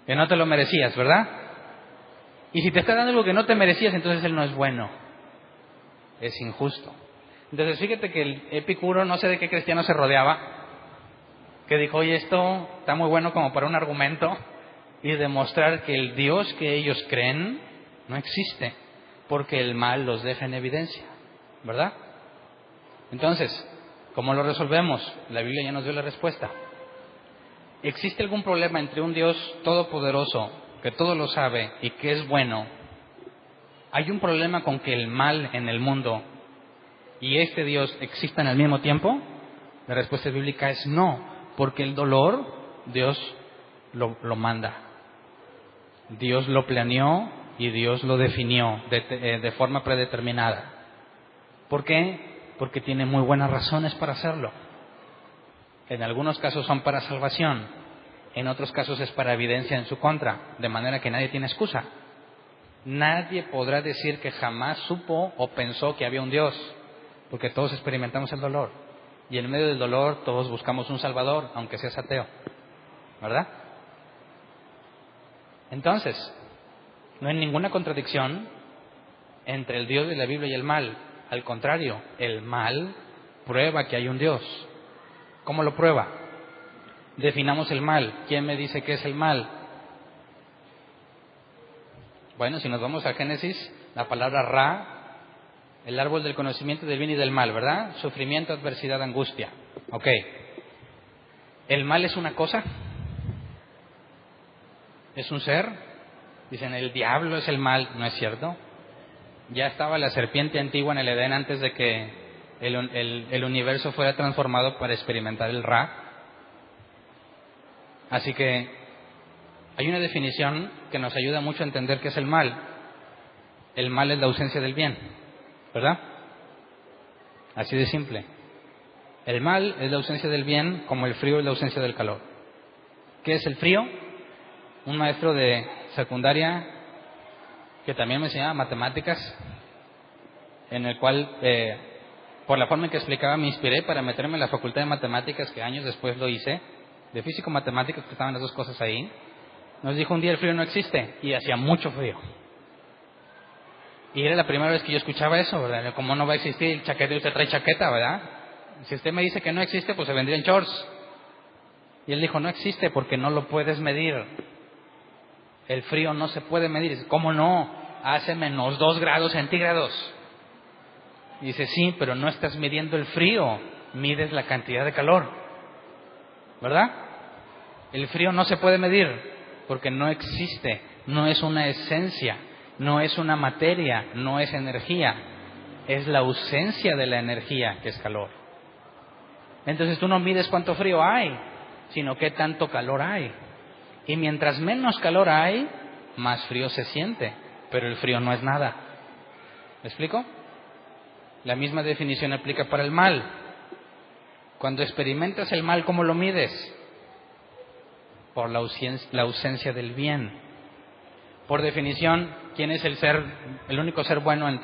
Que no te lo merecías, ¿verdad? Y si te está dando algo que no te merecías, entonces Él no es bueno. Es injusto. Entonces fíjate que el Epicuro, no sé de qué cristiano se rodeaba, que dijo, oye, esto está muy bueno como para un argumento y demostrar que el Dios que ellos creen no existe, porque el mal los deja en evidencia, ¿verdad? Entonces, ¿cómo lo resolvemos? La Biblia ya nos dio la respuesta. ¿Existe algún problema entre un Dios todopoderoso, que todo lo sabe y que es bueno? ¿Hay un problema con que el mal en el mundo y este Dios existan al mismo tiempo? La respuesta bíblica es no, porque el dolor Dios lo manda. Dios lo planeó y Dios lo definió de forma predeterminada. ¿Por qué? Porque tiene muy buenas razones para hacerlo. En algunos casos son para salvación, en otros casos es para evidencia en su contra, de manera que nadie tiene excusa. Nadie podrá decir que jamás supo o pensó que había un Dios, porque todos experimentamos el dolor. Y en medio del dolor todos buscamos un Salvador, aunque seas ateo, ¿verdad? Entonces, no hay ninguna contradicción entre el Dios de la Biblia y el mal. Al contrario, el mal prueba que hay un Dios. ¿Cómo lo prueba? Definamos el mal. ¿Quién me dice qué es el mal? Bueno, si nos vamos a Génesis, la palabra Ra, el árbol del conocimiento del bien y del mal, ¿verdad? Sufrimiento, adversidad, angustia. Ok. ¿El mal es una cosa? ¿Es un ser? Dicen, el diablo es el mal. ¿No es cierto? Ya estaba la serpiente antigua en el Edén antes de que el universo fuera transformado para experimentar el Ra. Así que hay una definición que nos ayuda mucho a entender qué es el mal. El mal es la ausencia del bien, ¿verdad? Así de simple. El mal es la ausencia del bien, como el frío es la ausencia del calor. ¿Qué es el frío? Un maestro de secundaria que también me enseñaba matemáticas, en el cual, por la forma en que explicaba, me inspiré para meterme en la facultad de matemáticas, que años después lo hice, de físico-matemáticas, que estaban las dos cosas ahí. Nos dijo un día, el frío no existe, y hacía mucho frío. Y era la primera vez que yo escuchaba eso, ¿verdad? ¿Cómo no va a existir el chaqueta? Y usted trae chaqueta, ¿verdad? Si usted me dice que no existe, pues se vendría en shorts. Y él dijo, no existe porque no lo puedes medir. El frío no se puede medir. ¿Cómo no? Hace -2 grados centígrados. Y dice, sí, pero no estás midiendo el frío, mides la cantidad de calor, ¿verdad? El frío no se puede medir porque no existe, no es una esencia, no es una materia, no es energía, es la ausencia de la energía que es calor. Entonces tú no mides cuánto frío hay, sino qué tanto calor hay. Y mientras menos calor hay, más frío se siente, pero el frío no es nada. ¿Me explico? La misma definición aplica para el mal. Cuando experimentas el mal, ¿cómo lo mides? Por la ausencia del bien. Por definición, ¿quién es el único ser bueno en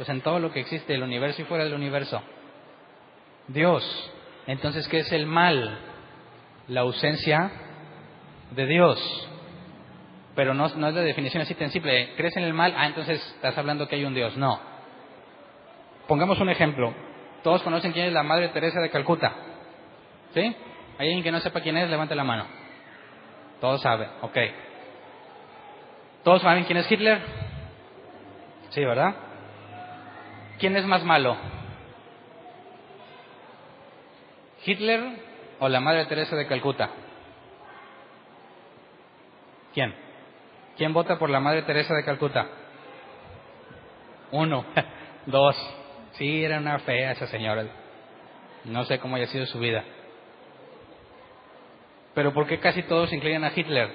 en todo lo que existe, el universo y fuera del universo? Dios. Entonces, ¿qué es el mal? La ausencia de Dios. Pero no es la definición así tan simple. ¿Crees en el mal? Entonces estás hablando que hay un Dios. No. Pongamos un ejemplo. Todos conocen quién es la Madre Teresa de Calcuta. ¿Sí? ¿Hay alguien que no sepa quién es? Levante la mano. Todos saben. Ok. ¿Todos saben quién es Hitler? Sí, ¿verdad? ¿Quién es más malo? ¿Hitler o la Madre Teresa de Calcuta? ¿Quién? ¿Quién vota por la Madre Teresa de Calcuta? 1, 2. Sí, era una fea esa señora. No sé cómo haya sido su vida. Pero ¿por qué casi todos se inclinan a Hitler?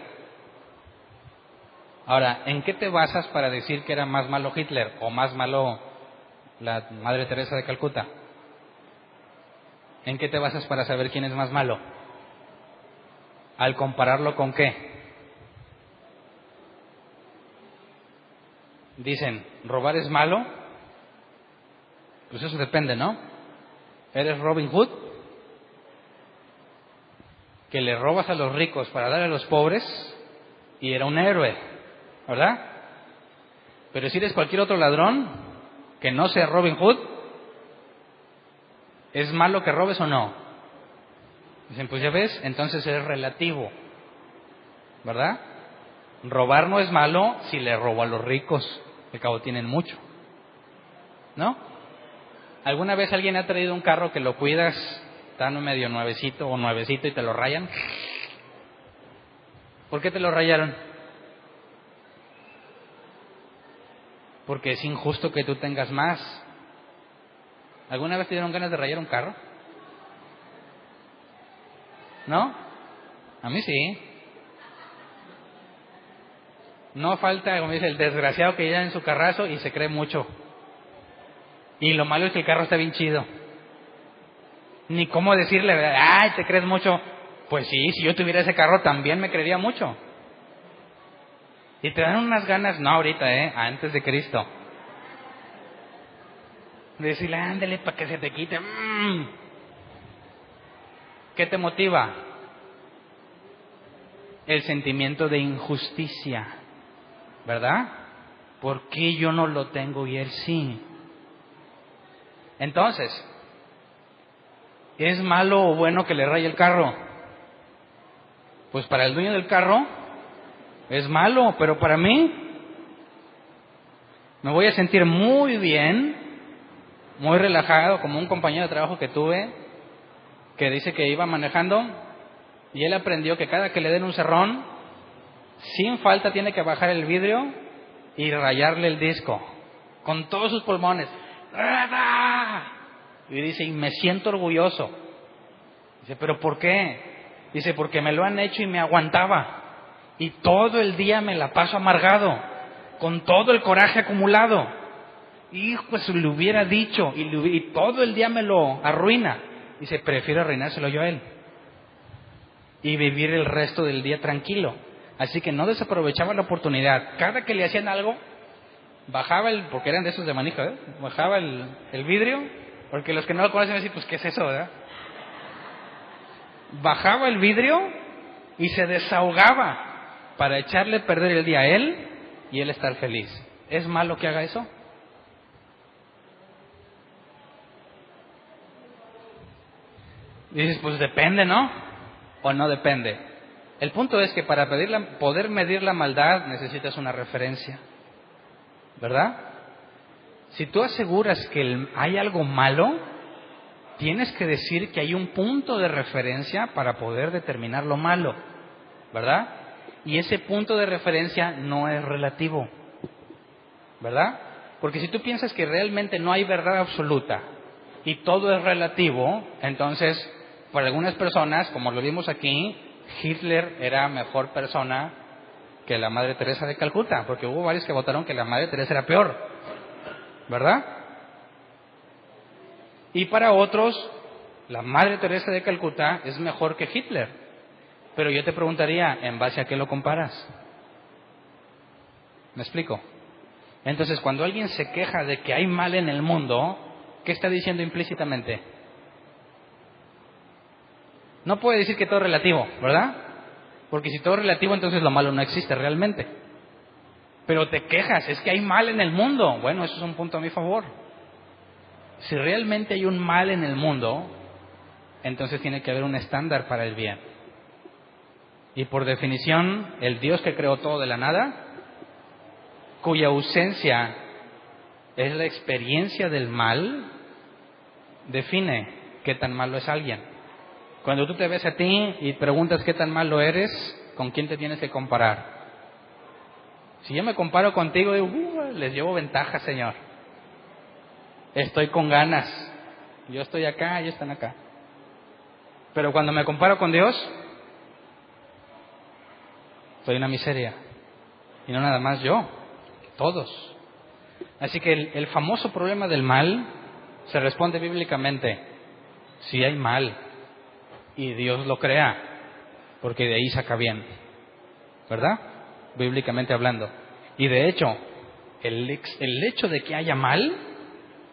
Ahora, ¿en qué te basas para decir que era más malo Hitler o más malo la Madre Teresa de Calcuta? ¿En qué te basas para saber quién es más malo? ¿Al compararlo con qué? Dicen, ¿robar es malo? Pues eso depende, ¿no? ¿Eres Robin Hood? Que le robas a los ricos para darle a los pobres y era un héroe, ¿verdad? Pero si eres cualquier otro ladrón que no sea Robin Hood, ¿es malo que robes o no? Dicen, pues ya ves, entonces es relativo, ¿verdad? Robar no es malo si le robo a los ricos, al cabo tienen mucho, ¿no? ¿Alguna vez alguien ha traído un carro que lo cuidas, está medio nuevecito o nuevecito y te lo rayan? ¿Por qué te lo rayaron? Porque es injusto que tú tengas más. ¿Alguna vez te dieron ganas de rayar un carro? ¿No? A mí sí. No falta, como dice, el desgraciado que llega en su carrazo y se cree mucho. Y lo malo es que el carro está bien chido. Ni cómo decirle, ay, te crees mucho. Pues sí, si yo tuviera ese carro también me creería mucho. Y te dan unas ganas, no ahorita, antes de Cristo. De decirle, ándale para que se te quite. ¿Qué te motiva? El sentimiento de injusticia, ¿verdad? ¿Por qué yo no lo tengo y él sí? Entonces, ¿es malo o bueno que le raye el carro? Pues para el dueño del carro es malo, pero para mí me voy a sentir muy bien, muy relajado, como un compañero de trabajo que tuve, que dice que iba manejando y él aprendió que cada que le den un cerrón, sin falta tiene que bajar el vidrio y rayarle el disco, con todos sus pulmones. Y dice, y me siento orgulloso. Dice, ¿pero por qué? Dice, porque me lo han hecho y me aguantaba. Y todo el día me la paso amargado, con todo el coraje acumulado. Hijo, pues le hubiera dicho, y todo el día me lo arruina. Dice, prefiero arruinárselo yo a él. Y vivir el resto del día tranquilo. Así que no desaprovechaba la oportunidad. Cada que le hacían algo, bajaba porque eran de esos de manija, bajaba el vidrio, porque los que no lo conocen decir, pues ¿qué es eso, verdad? Bajaba el vidrio y se desahogaba para echarle a perder el día a él y él estar feliz. ¿Es malo que haga eso? Dices, pues depende, ¿no? ¿O no depende? El punto es que para poder medir la maldad necesitas una referencia, ¿verdad? Si tú aseguras que hay algo malo, tienes que decir que hay un punto de referencia para poder determinar lo malo, ¿verdad? Y ese punto de referencia no es relativo, ¿verdad? Porque si tú piensas que realmente no hay verdad absoluta y todo es relativo, entonces, para algunas personas, como lo vimos aquí, Hitler era mejor persona que la Madre Teresa de Calcuta, porque hubo varios que votaron que la Madre Teresa era peor, ¿verdad? Y para otros, la Madre Teresa de Calcuta es mejor que Hitler. Pero yo te preguntaría, ¿en base a qué lo comparas? ¿Me explico? Entonces, cuando alguien se queja de que hay mal en el mundo, ¿qué está diciendo implícitamente? No puede decir que todo es relativo, ¿verdad? Porque si todo es relativo, entonces lo malo no existe realmente. Pero te quejas, es que hay mal en el mundo. Bueno, eso es un punto a mi favor. Si realmente hay un mal en el mundo, entonces tiene que haber un estándar para el bien. Y por definición, el Dios que creó todo de la nada, cuya ausencia es la experiencia del mal, define qué tan malo es alguien. Cuando tú te ves a ti y preguntas qué tan malo eres, ¿con quién te tienes que comparar? Si yo me comparo contigo, digo, les llevo ventaja, Señor. Estoy con ganas. Yo estoy acá, ellos están acá. Pero cuando me comparo con Dios, soy una miseria. Y no nada más yo, todos. Así que el famoso problema del mal se responde bíblicamente. Si hay mal y Dios lo crea, porque de ahí saca bien, ¿verdad? Bíblicamente hablando. Y de hecho, el hecho de que haya mal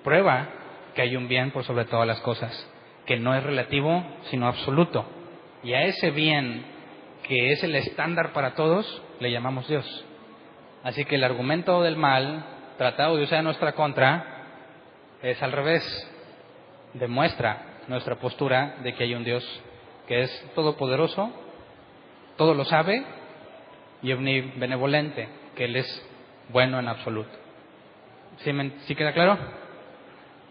prueba que hay un bien por sobre todas las cosas, que no es relativo sino absoluto. Y a ese bien, que es el estándar para todos, le llamamos Dios. Así que el argumento del mal, tratado de usar en nuestra contra, es al revés. Demuestra nuestra postura de que hay un Dios que es todopoderoso, todo lo sabe y omnibenevolente, que Él es bueno en absoluto. ¿Sí queda claro?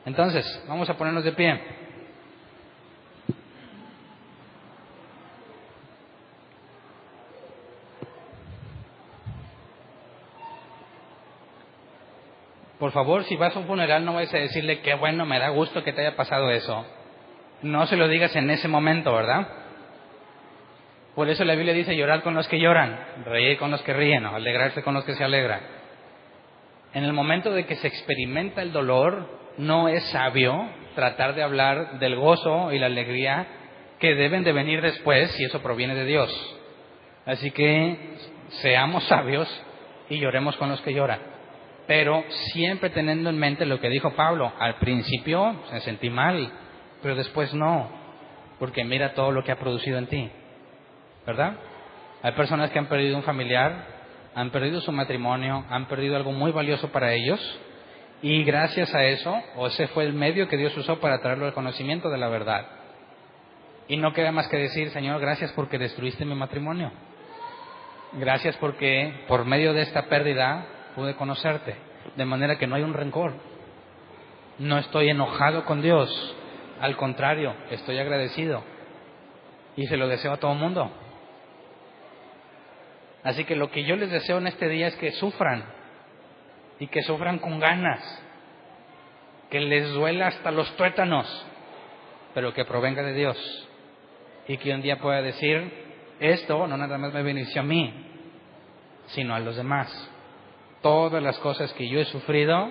Entonces, vamos a ponernos de pie. Por favor, si vas a un funeral, no vayas a decirle, qué bueno, me da gusto que te haya pasado eso. No se lo digas en ese momento, ¿verdad? Por eso la Biblia dice llorar con los que lloran, reír con los que ríen, o alegrarse con los que se alegran. En el momento de que se experimenta el dolor, no es sabio tratar de hablar del gozo y la alegría que deben de venir después, si eso proviene de Dios. Así que seamos sabios y lloremos con los que lloran. Pero siempre teniendo en mente lo que dijo Pablo. Al principio me sentí mal, pero después no, porque mira todo lo que ha producido en ti, ¿verdad? Hay personas que han perdido un familiar, han perdido su matrimonio, han perdido algo muy valioso para ellos, y gracias a eso, o ese fue el medio que Dios usó para traerlo al conocimiento de la verdad. Y no queda más que decir, Señor, gracias porque destruiste mi matrimonio. Gracias porque por medio de esta pérdida pude conocerte, de manera que no hay un rencor. No estoy enojado con Dios, al contrario, estoy agradecido y se lo deseo a todo el mundo. Así que lo que yo les deseo en este día es que sufran y que sufran con ganas, que les duela hasta los tuétanos, pero que provenga de Dios y que un día pueda decir, esto no nada más me benefició a mí, sino a los demás. Todas las cosas que yo he sufrido,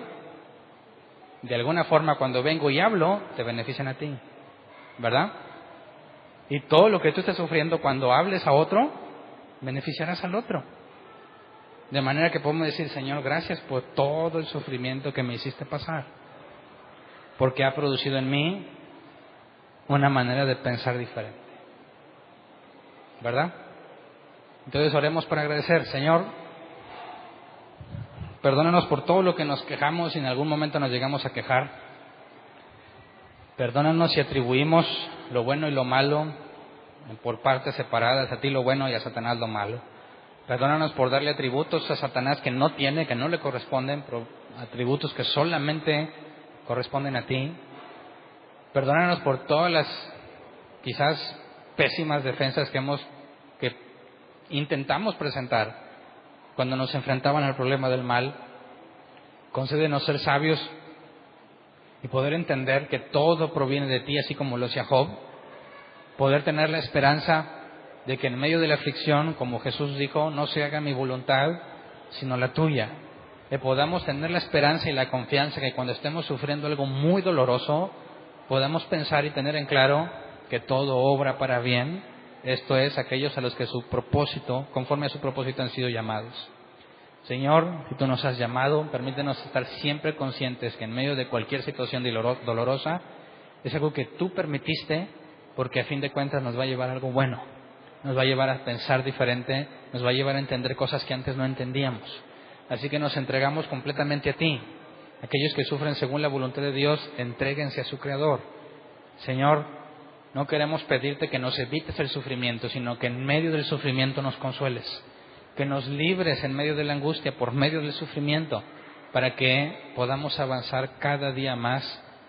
de alguna forma cuando vengo y hablo, te benefician a ti, ¿verdad? Y todo lo que tú estás sufriendo cuando hables a otro, beneficiarás al otro. De manera que podemos decir, Señor, gracias por todo el sufrimiento que me hiciste pasar, porque ha producido en mí una manera de pensar diferente, ¿verdad? Entonces oremos para agradecer. Señor, perdónanos por todo lo que nos quejamos y en algún momento nos llegamos a quejar. Perdónanos si atribuimos lo bueno y lo malo por partes separadas, a ti lo bueno y a Satanás lo malo. Perdónanos por darle atributos a Satanás que no tiene, que no le corresponden, pero atributos que solamente corresponden a ti. Perdónanos por todas las quizás pésimas defensas que intentamos presentar cuando nos enfrentaban al problema del mal. Concédenos ser sabios y poder entender que todo proviene de ti, así como lo hacía Job. Poder tener la esperanza de que en medio de la aflicción, como Jesús dijo, no se haga mi voluntad, sino la tuya. Que podamos tener la esperanza y la confianza que cuando estemos sufriendo algo muy doloroso, podamos pensar y tener en claro que todo obra para bien, esto es, aquellos a los que su propósito, conforme a su propósito, han sido llamados. Señor, si tú nos has llamado, permítenos estar siempre conscientes que en medio de cualquier situación dolorosa, es algo que tú permitiste, porque a fin de cuentas nos va a llevar a algo bueno, nos va a llevar a pensar diferente, nos va a llevar a entender cosas que antes no entendíamos. Así que nos entregamos completamente a ti. Aquellos que sufren según la voluntad de Dios, entréguense a su Creador. Señor, no queremos pedirte que nos evites el sufrimiento, sino que en medio del sufrimiento nos consueles, que nos libres en medio de la angustia, por medio del sufrimiento, para que podamos avanzar cada día más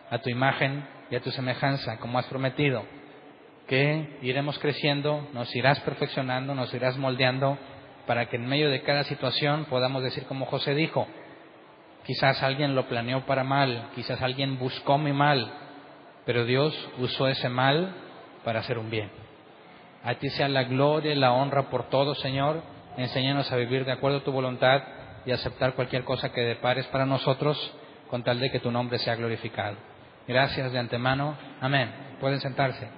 a tu imagen y a tu semejanza, como has prometido, que iremos creciendo, nos irás perfeccionando, nos irás moldeando, para que en medio de cada situación podamos decir como José dijo, quizás alguien lo planeó para mal, quizás alguien buscó mi mal, pero Dios usó ese mal para hacer un bien. A ti sea la gloria y la honra por todo, Señor. Enséñanos a vivir de acuerdo a tu voluntad y aceptar cualquier cosa que depares para nosotros, con tal de que tu nombre sea glorificado. Gracias de antemano. Amén. Pueden sentarse.